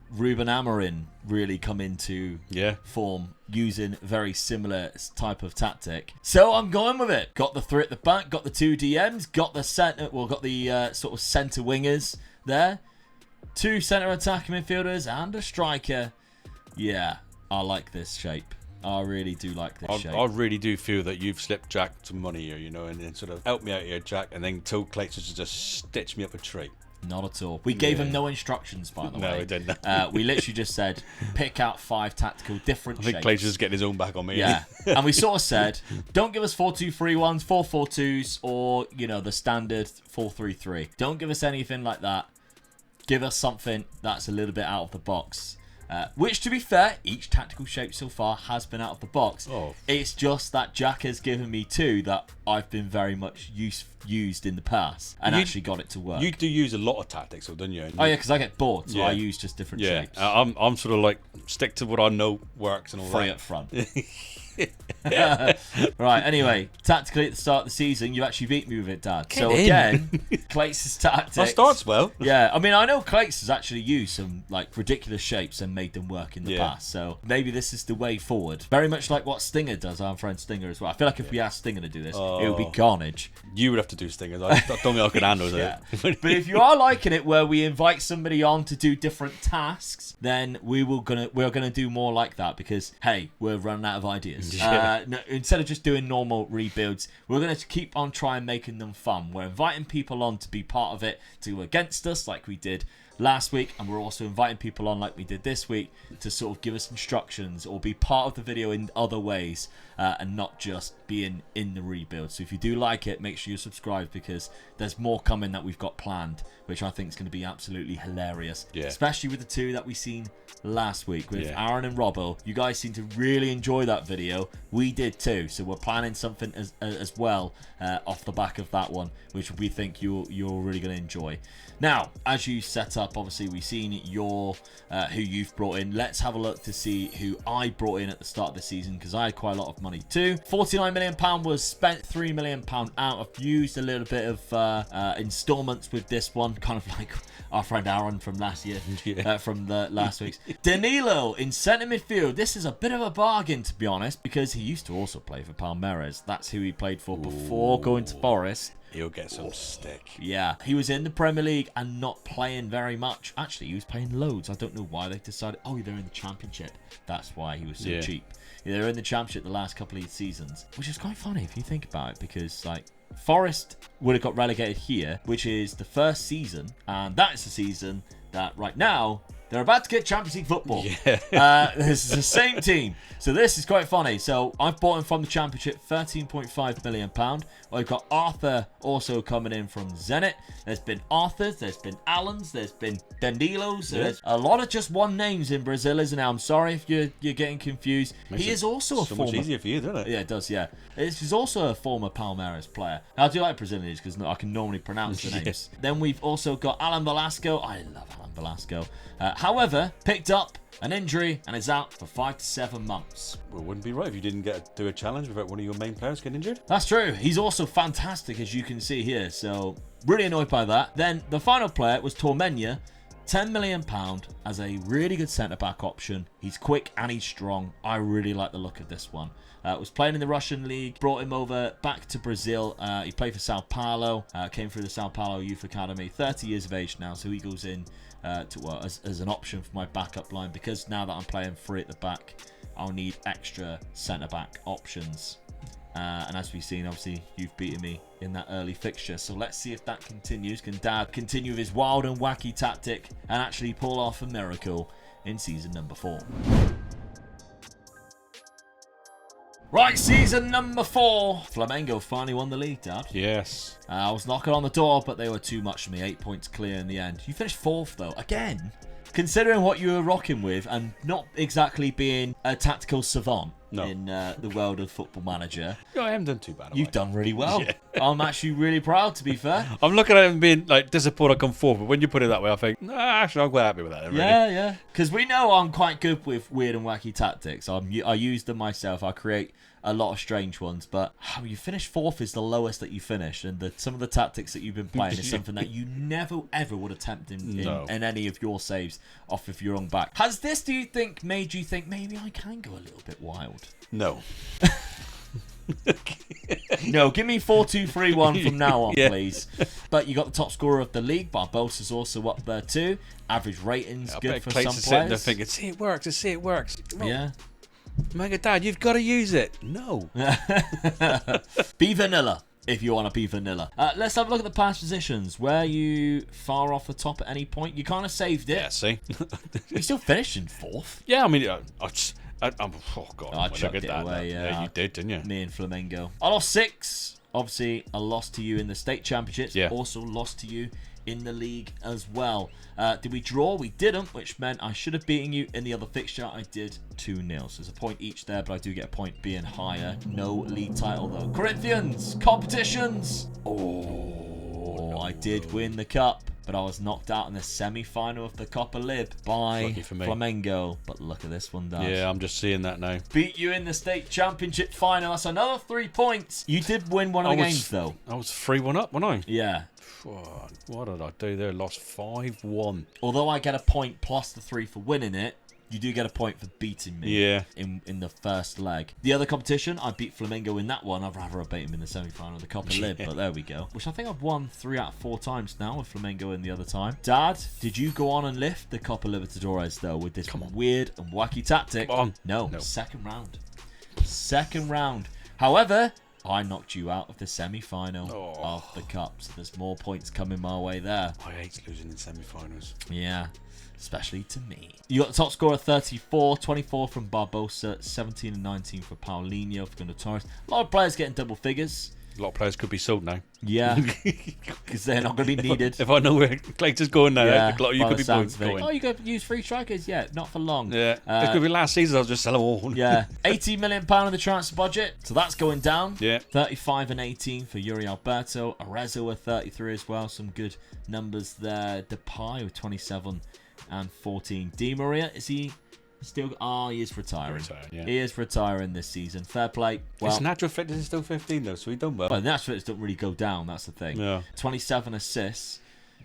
Ruben Amorim really come into form using very similar type of tactic. So I'm going with it. Got the 3 at the back, got the 2 DMs, got the centre, well, got the sort of centre wingers there, 2 centre attacking midfielders and a striker. Yeah, I like this shape. I really do like this shape. I really do feel that you've slipped Jack some money here, you know, and then sort of help me out here, Jack, and then told Clayton to just stitch me up a tree. Not at all. We gave him no instructions, by the way. No, we didn't. We literally just said, pick out 5 tactical different shapes. I think Clayton's just getting his own back on me. Yeah. And we sort of said, don't give us 4-2-3-1s, 4-4-2s, or, you know, the standard 4-3-3. Don't give us anything like that. Give us something that's a little bit out of the box. Which, to be fair, each tactical shape so far has been out of the box. Oh. It's just that Jack has given me 2 that I've been very much used in the past and actually got it to work. You do use a lot of tactics, though, don't you? Oh, yeah, because I get bored, so I use just different shapes. I'm sort of like, stick to what I know works and all Free that. up front. Right, anyway, tactically at the start of the season, you actually beat me with it, Dad. So again, Clates' tactics. That starts well. Yeah, I mean, I know Clates has actually used some like ridiculous shapes and made them work in the past. So maybe this is the way forward. Very much like what Stinger does, our friend Stinger as well. I feel like if we asked Stinger to do this, it would be carnage. You would have to do stingers. I don't think I could handle it. But if you are liking it where we invite somebody on to do different tasks, then we're gonna do more like that because hey, we're running out of ideas. No, instead of just doing normal rebuilds, we're gonna keep on trying making them fun. We're inviting people on to be part of it, to go against us like we did last week, and we're also inviting people on like we did this week to sort of give us instructions or be part of the video in other ways and not just being in the rebuild. So if you do like it, make sure you subscribe because there's more coming that we've got planned, which I think is going to be absolutely hilarious, especially with the 2 that we seen last week with Aaron and Robbo. You guys seem to really enjoy that video. We did too, so we're planning something as well off the back of that one, which we think you're really going to enjoy. Now, as you set up, obviously we've seen your who you've brought in. Let's have a look to see who I brought in at the start of the season because I had quite a lot of money too. £49 million was spent, £3 million out. I've used a little bit of installments with this one, kind of like our friend Aaron from last year, from the last week's. Danilo in centre midfield. This is a bit of a bargain, to be honest, because he used to also play for Palmeiras. That's who he played for before going to Forest. He'll get some stick. Yeah, he was in the Premier League and not playing very much. Actually, he was playing loads. I don't know why they decided, they're in the Championship. That's why he was so cheap. Yeah, they're in the Championship the last couple of seasons, which is quite funny if you think about it, because like Forest would have got relegated here, which is the first season, and that is the season that right now They're about to get Champions League football. Yeah. This is the same team. So this is quite funny. So I've bought him from the Championship, £13.5 million. We've got Arthur also coming in from Zenit. There's been Arthurs, there's been Allens, there's been Danilos. So there's a lot of just one names in Brazil, isn't it? I'm sorry if you're getting confused. He is also a so former... much easier for you, doesn't it? Yeah, it does, yeah. He's also a former Palmeiras player. Now, I do like Brazilians because I can normally pronounce the names. Then we've also got Alan Velasco. I love Alan Velasco. However, picked up an injury and is out for 5 to 7 months. Well, it wouldn't be right if you didn't do a challenge without one of your main players getting injured. That's true. He's also fantastic, as you can see here. So, really annoyed by that. Then, the final player was Tormenia. £10 million as a really good centre-back option. He's quick and he's strong. I really like the look of this one. Was playing in the Russian league, brought him over back to Brazil. He played for Sao Paulo, came through the Sao Paulo Youth Academy. 30 years of age now, so he goes in as an option for my backup line, because now that I'm playing free at the back, I'll need extra centre-back options. And as we've seen, obviously, you've beaten me in that early fixture. So let's see if that continues. Can Dad continue with his wild and wacky tactic and actually pull off a miracle in season number 4? Right, season number 4. Flamengo finally won the league, Dad. Yes. I was knocking on the door, but they were too much for me. 8 points clear in the end. You finished 4th, though. Again, considering what you were rocking with and not exactly being a tactical savant in the world of Football Manager. Yeah, I haven't done too bad. You've done really well. Yeah. I'm actually really proud, to be fair. I'm looking at it and being like disappointed I come forward, but when you put it that way, I think, nah, actually, I'm quite happy with that. Really. Yeah. Because we know I'm quite good with weird and wacky tactics. I use them myself. I create a lot of strange ones, but you finished 4th is the lowest that you finished, and some of the tactics that you've been playing is something that you never ever would attempt in any of your saves off of your own back. Has this, do you think, made you think maybe I can go a little bit wild? No. No, give me 4-2-3-1 from now on, please. But you got the top scorer of the league. Barbossa's also up there too. Average ratings good for some players. Sitting there thinking, see it works. Yeah. Mega Dad, you've got to use it. No. Be vanilla if you want to be vanilla. Let's have a look at the past positions. Were you far off the top at any point? You kind of saved it. Yeah, see. You still finished in 4th. Yeah, I mean, oh God, I chucked it away. Yeah, you did, didn't you? Me and Flamengo. I lost 6. Obviously, I lost to you in the state championships. Yeah. Also lost to you in the league as well. Did we draw? We didn't, which meant I should have beaten you in the other fixture. I did 2-0. So there's a point each there, but I do get a point being higher. No league title though. Corinthians, competitions. Oh, I did win the cup, but I was knocked out in the semi-final of the Copa Lib by Flamengo. But look at this one, Dad. Yeah, I'm just seeing that now. Beat you in the state championship final. That's another 3 points. You did win one of the games, though. I was 3-1 up, wasn't I? Yeah. What did I do there? Lost 5-1. Although I get a point plus the 3 for winning it, you do get a point for beating me in the first leg. The other competition, I beat Flamengo in that one. I'd rather have beaten him in the semi-final of the Copa Lib, but there we go. Which I think I've won 3 out of 4 times now with Flamengo in the other time. Dad, did you go on and lift the Copa Libertadores, though, with this weird and wacky tactic? Come on. No, second round. However, I knocked you out of the semi-final of the Cup, so there's more points coming my way there. I hate losing in semi-finals. Yeah. Especially to me. You got the top scorer 34, 24 from Barbosa, 17 and 19 for Paulinho for Torres. A lot of players getting double figures. A lot of players could be sold now. Yeah, because they're not going to be needed. If I know where Clayton's going now, you could be going. Oh, you could use free strikers? Yeah, not for long. Yeah, it could be last season. I'll just sell them all. Yeah, £80 million in the transfer budget, so that's going down. Yeah, 35 and 18 for Yuri Alberto. Arezzo with 33 as well. Some good numbers there. Depay with 27 and 14. Di Maria, is he still? He is retiring. He is retiring this season. Fair play. Well, his natural fitness is still 15 though, so he done well. Well, natural fitness don't really go down. That's the thing. Yeah. 27 assists.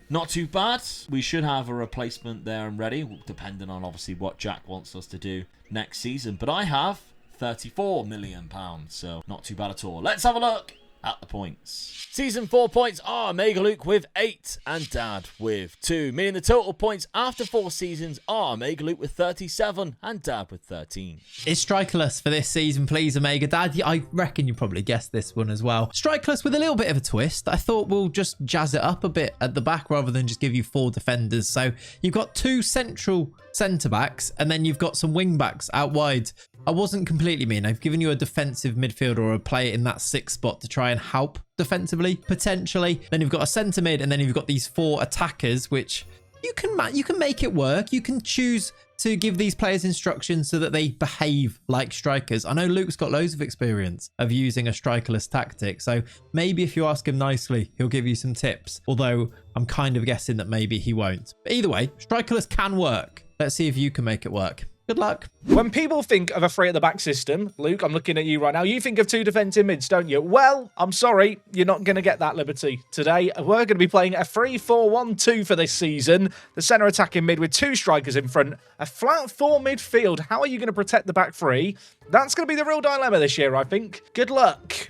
Not too bad. We should have a replacement there and ready, depending on obviously what Jack wants us to do next season. But I have £34 million, so not too bad at all. Let's have a look at the points. Season 4 points are Omega Luke with 8 and Dad with 2, meaning the total points after 4 seasons are Omega Luke with 37 and Dad with 13. It's Strikerless for this season, please, Omega Dad. I reckon you probably guessed this one as well. Strikerless with a little bit of a twist. I thought we'll just jazz it up a bit at the back rather than just give you 4 defenders. So you've got 2 central centre-backs and then you've got some wing-backs out wide. I wasn't completely mean. I've given you a defensive midfielder or a player in that 6th spot to try and help defensively, potentially. Then you've got a centre mid and then you've got these 4 attackers, which you can make it work. You can choose to give these players instructions so that they behave like strikers. I know Luke's got loads of experience of using a strikerless tactic, so maybe if you ask him nicely, he'll give you some tips, although I'm kind of guessing that maybe he won't. But either way, strikerless can work. Let's see if you can make it work. Good luck. When people think of a 3 at the back system, Luke, I'm looking at you right now, you think of 2 defensive mids, don't you? Well, I'm sorry, you're not going to get that liberty today. We're going to be playing a 3-4-1-2 for this season. The centre attacking mid with 2 strikers in front, a flat 4 midfield. How are you going to protect the back 3? That's going to be the real dilemma this year, I think. Good luck.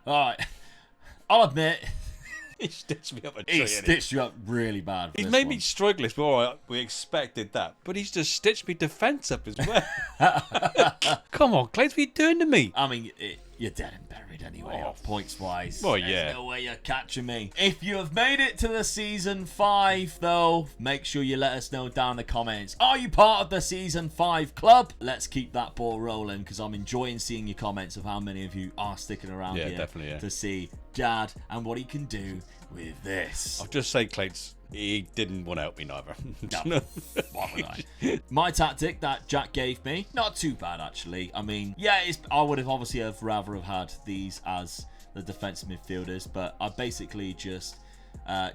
All right. I'll admit, He stitched me up a tree. he innit? stitched you up really bad. He's made me strikerless, but all right, we expected that. But he's just stitched me defence up as well. Come on, Clay, what are you doing to me? I mean, you're dead and buried anyway, points-wise. Well, There's yeah. no way you're catching me. If you have made it to the Season 5, though, make sure you let us know down in the comments. Are you part of the Season 5 club? Let's keep that ball rolling, because I'm enjoying seeing your comments of how many of you are sticking around Yeah, here definitely, yeah. to see Dad and what he can do with this. I'll just say, Clates, he didn't want to help me neither. No. Why would I? My tactic that Jack gave me, not too bad actually. I mean, yeah, I would have obviously rather have had these as the defensive midfielders, but I basically just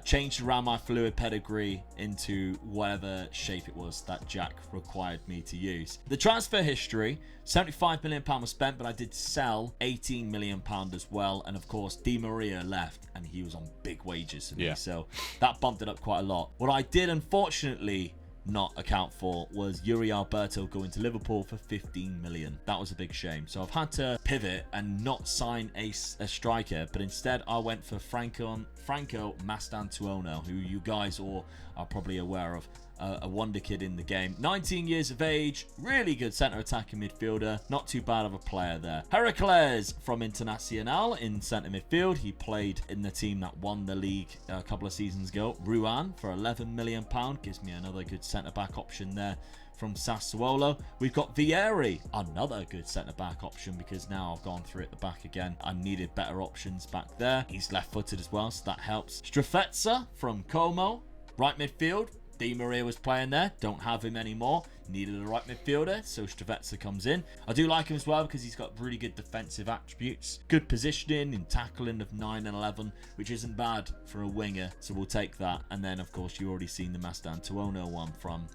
changed around my fluid pedigree into whatever shape it was that Jack required me to use. The transfer history, £75 million was spent, but I did sell £18 million as well. And of course, Di Maria left and he was on big wages for me. Yeah. So that bumped it up quite a lot. What I did, unfortunately, not account for was Yuri Alberto going to Liverpool for 15 million. That was a big shame. So I've had to pivot and not sign a striker, but instead I went for Franco Mastantuono, who you guys all are probably aware of. A wonder kid in the game. 19 years of age, really good centre attacking midfielder. Not too bad of a player there. Heracles from Internacional in centre midfield. He played in the team that won the league a couple of seasons ago. Ruan for £11 million. Gives me another good centre back option there from Sassuolo. We've got Vieri, another good centre-back option, because now I've gone through at the back again. I needed better options back there. He's left-footed as well, so that helps. Strefezza from Como, right midfield. Di Maria was playing there. Don't have him anymore. Needed a right midfielder, so Strefezza comes in. I do like him as well because he's got really good defensive attributes. Good positioning and tackling of 9 and 11, which isn't bad for a winger, so we'll take that. And then, of course, you already seen the Mastantuono one from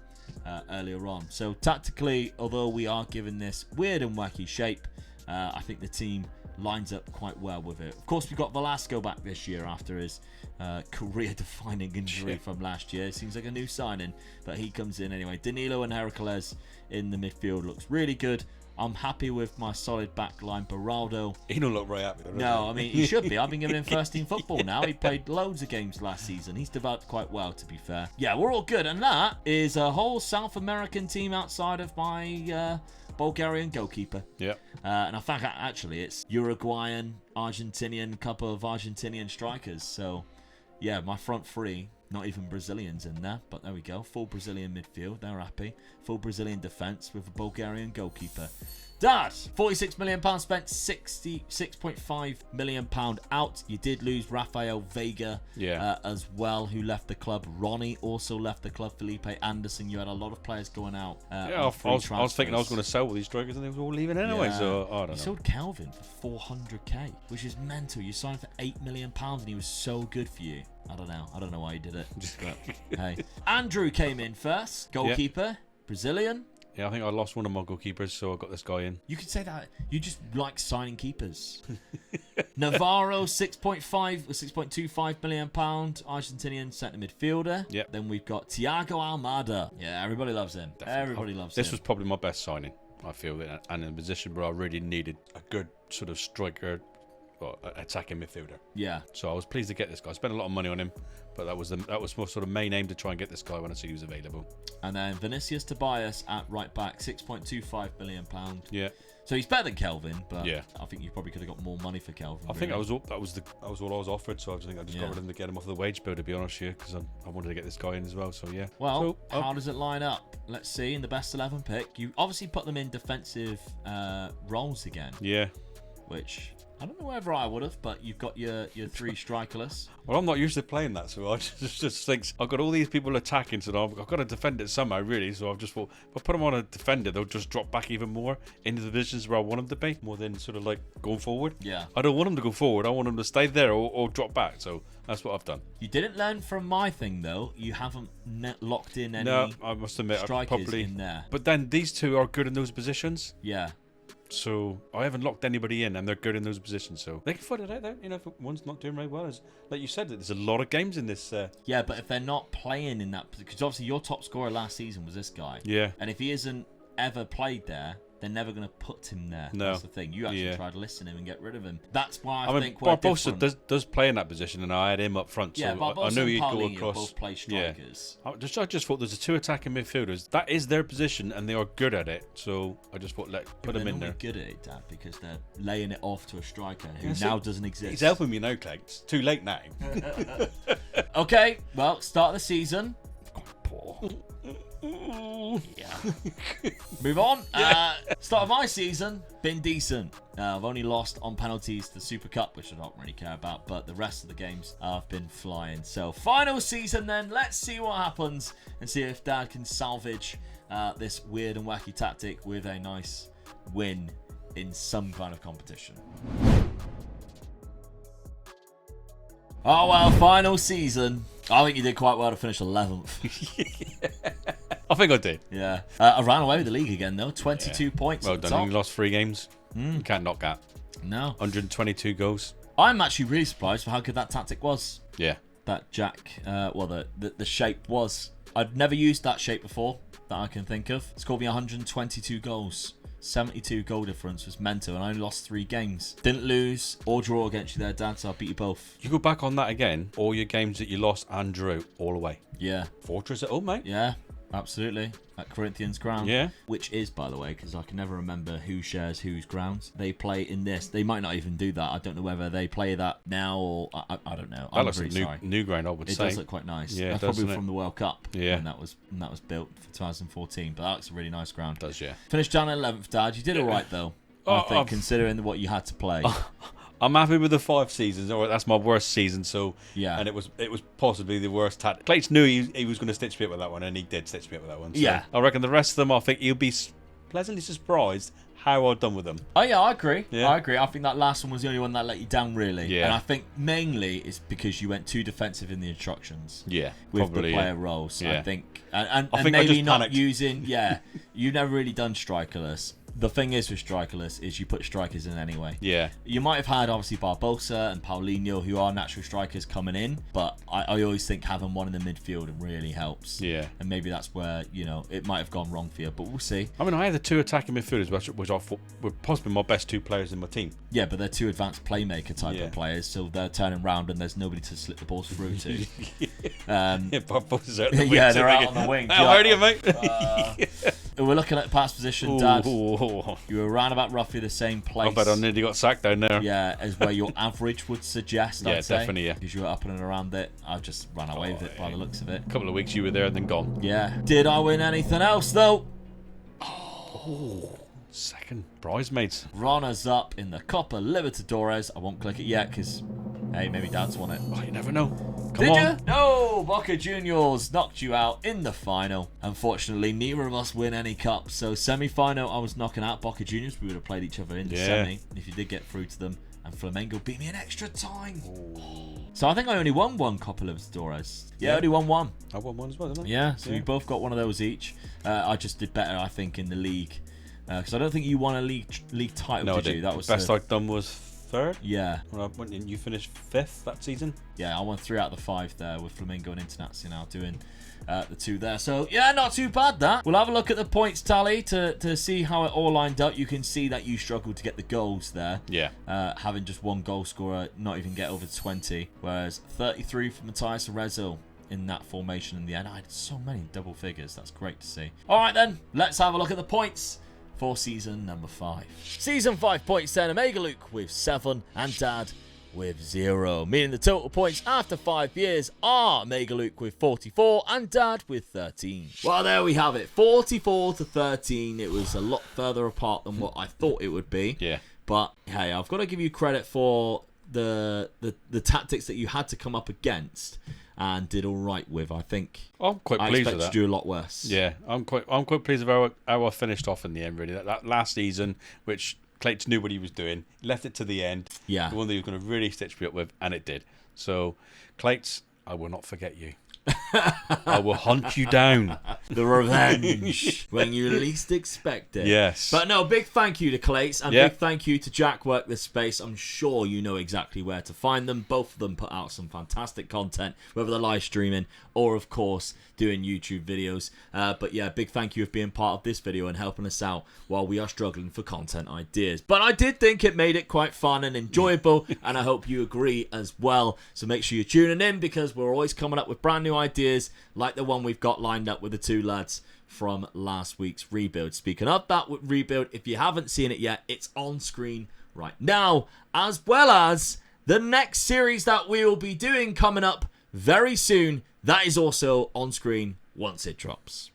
earlier on. So tactically, although we are given this weird and wacky shape, I think the team lines up quite well with it. Of course, we got Velasco back this year after his career-defining injury from last year. Seems like a new signing, but he comes in anyway. Danilo and Heracles in the midfield looks really good. I'm happy with my solid back line. Beraldo. He don't look very happy though, does No, he? I mean, he should be. I've been giving him first team football now. He played loads of games last season. He's developed quite well, to be fair. Yeah, we're all good. And that is a whole South American team outside of my Bulgarian goalkeeper. Yeah. And I think actually it's Uruguayan, Argentinian, couple of Argentinian strikers. So, yeah, my front three, not even Brazilians in there, but there we go. Full Brazilian midfield, they're happy. Full Brazilian defence with a Bulgarian goalkeeper. Dad, £46 million spent, £66.5 million out. You did lose Rafael Vega as well, who left the club. Ronnie also left the club. Felipe Anderson. You had a lot of players going out. I was thinking I was going to sell all these strikers and they were all leaving anyway, so I don't know. You sold Calvin for 400k, which is mental. You signed for £8 million and he was so good for you. I don't know why you did it. But, hey. Andrew came in first, goalkeeper, Brazilian. Yeah, I think I lost one of my goalkeepers, so I got this guy in. You could say that. You just like signing keepers. Navarro, 6.25 million pound, Argentinian centre midfielder. Yep. Then we've got Thiago Almada. Yeah, everybody loves him. Definitely. Everybody loves him. This was probably my best signing, I feel, and in a position where I really needed a good sort of striker attacking midfielder. Yeah. So I was pleased to get this guy. I spent a lot of money on him, but that was my sort of main aim to try and get this guy when I see he was available. And then Vinicius Tobias at right back, £6.25 million. Yeah. So he's better than Kelvin, but Yeah. I think you probably could have got more money for Kelvin. I think that was all I was offered. So I just got rid of him to get him off the wage bill, to be honest here, because I wanted to get this guy in as well. So yeah. Well, So, how does it line up? Let's see. In the best 11 pick, you obviously put them in defensive roles again, yeah. which I don't know whether I would have, but you've got your three strikerless. Well, I'm not used to playing that, so I just think I've got all these people attacking, so I've got to defend it somehow, really. So I've just thought, if I put them on a defender, they'll just drop back even more into the positions where I want them to be, more than sort of like going forward. Yeah. I don't want them to go forward. I want them to stay there or drop back. So that's what I've done. You didn't learn from my thing, though. You haven't locked in any No, I must admit, I strikers probably. in there. But then these two are good in those positions. Yeah. So I haven't locked anybody in, and they're good in those positions. So they can fight it out, though. You know, if one's not doing very well, as like you said, there's a lot of games in this. Yeah, but if they're not playing in that, because obviously your top scorer last season was this guy. Yeah. And if he isn't ever played there, they're never going to put him there. No. That's the thing. You actually tried to listen him and get rid of him. That's why I mean, think we're Barbosa different. does play in that position, and I had him up front. Yeah, so Barbosa I knew and he'd go Paulinho across. both play strikers. Yeah. I just thought there's a two attacking midfielders. That is their position, and they are good at it. So I just thought, put them in there. They're good at it, Dad, because they're laying it off to a striker who Yeah, see, now doesn't exist. He's helping me now, Clegg. It's too late now. Okay, well, start of the season. Poor. Yeah. Move on. Start of my season, been decent. I've only lost on penalties to Super Cup, which I don't really care about, but the rest of the games I've been flying. So final season then, let's see what happens and see if Dad can salvage this weird and wacky tactic with a nice win in some kind of competition. Oh well, final season. I think you did quite well to finish 11th. I think I did. Yeah. I ran away with the league again, though. 22 points. Well at the done. top. You lost 3 games. You can't knock that. No. 122 goals. I'm actually really surprised for how good that tactic was. Yeah. That Jack, the shape was. I'd never used that shape before that I can think of. It's scored me 122 goals. 72 goal difference was mental, and I only lost 3 games. Didn't lose or draw against you there, Dad, so I beat you both. You go back on that again, all your games that you lost and drew, all away. Yeah. Fortress at home, mate. Yeah. Absolutely. At Corinthians ground. Yeah. Which is, by the way, because I can never remember who shares whose grounds. They play in this. They might not even do that. I don't know whether they play that now or I don't know. That I'm looks really like new ground, I would It say. does look quite nice. Yeah, That's it does, probably doesn't it? from the World Cup. Yeah. When that was built for 2014. But that looks a really nice ground. It does, yeah. Finished down 11th, Dad. You did all right, though. I think, considering what you had to play. I'm happy with the 5 seasons. All right, that's my worst season. So Yeah. and it was possibly the worst tactic. Clates knew he was going to stitch me up with that one, and he did stitch me up with that one. So Yeah. I reckon the rest of them, I think he'll be pleasantly surprised how I've done with them. Oh yeah, I agree. Yeah. I agree. I think that last one was the only one that let you down, really. Yeah. And I think mainly it's because you went too defensive in the instructions. Yeah, With probably, the player yeah. roles, Yeah. I think, and I think I maybe just not panicked. using. Yeah, you've never really done strikerless. The thing is with strikerless is you put strikers in anyway. Yeah. You might have had obviously Barbosa and Paulinho, who are natural strikers coming in, but I always think having one in the midfield really helps. Yeah. And maybe that's where it might have gone wrong for you, but we'll see. I mean, I had the 2 attacking midfielders, which I thought were possibly my best 2 players in my team. Yeah, but they're 2 advanced playmaker type Yeah. of players, so they're turning round and there's nobody to slip the balls through to. Yeah, Barbosa's out the wing. Yeah, so they're they out can- on the wing. How are you, mate? We're looking at pass position, Dad. Ooh. You were around about roughly the same place. I bet I nearly got sacked down there. Yeah, as where your average would suggest, Yeah, I'd say. definitely, yeah. Because you were up and around it. I just ran away with it by the looks of it. A couple of weeks you were there and then gone. Yeah. Did I win anything else, though? Second bridesmaids. Runners up in the Copa Libertadores. I won't click it yet because, hey, maybe Dad's won it. Oh, you never know. Come Did on. you? No, Boca Juniors knocked you out in the final. Unfortunately, neither of us win any cups. So semi-final, I was knocking out Boca Juniors. We would have played each other in the Yeah. semi if you did get through to them. And Flamengo beat me in extra time. So I think I only won 1 Copa Libertadores. Yeah, I only won 1. I won one as well, didn't I? Yeah, so we both got one of those each. I just did better, I think, in the league. Because I don't think you won a league title, No, I did you? didn't. That The was best the- I'd done was third. Yeah. When you finished 5th that season. Yeah, I won 3 out of the 5 there with Flamingo and Internazionale doing the 2 there. So, yeah, not too bad that. We'll have a look at the points tally to see how it all lined up. You can see that you struggled to get the goals there. Yeah. Having just one goal scorer, not even get over 20. Whereas 33 for Matthias Arezzo in that formation in the end. I had so many double figures. That's great to see. All right, then. Let's have a look at the points for season number 5. Season 5 points then. Omega Luke with 7 and Dad with 0, meaning the total points after 5 years are Omega Luke with 44 and Dad with 13. Well, there we have it, 44 to 13. It was a lot further apart than what I thought it would be. Yeah. But hey, I've got to give you credit for the tactics that you had to come up against and did all right with. I think I'm quite pleased with that. I expected you to do a lot worse. Yeah, I'm quite pleased with how I finished off in the end. Really, that last season, which Clates knew what he was doing, left it to the end. Yeah, the one that he was going to really stitch me up with, and it did. So, Clates, I will not forget you. I will hunt you down. The revenge when you least expect it. Yes. But no, big thank you to Clates and big thank you to Jack Work This Space. I'm sure you know exactly where to find them. Both of them put out some fantastic content, whether they're live streaming or, of course, doing YouTube videos. But yeah, big thank you for being part of this video and helping us out while we are struggling for content ideas. But I did think it made it quite fun and enjoyable, and I hope you agree as well. So make sure you're tuning in, because we're always coming up with brand new ideas like the one we've got lined up with the 2 lads from last week's rebuild. Speaking of that rebuild, if you haven't seen it yet, it's on screen right now, as well as the next series that we will be doing coming up very soon. That is also on screen once it drops.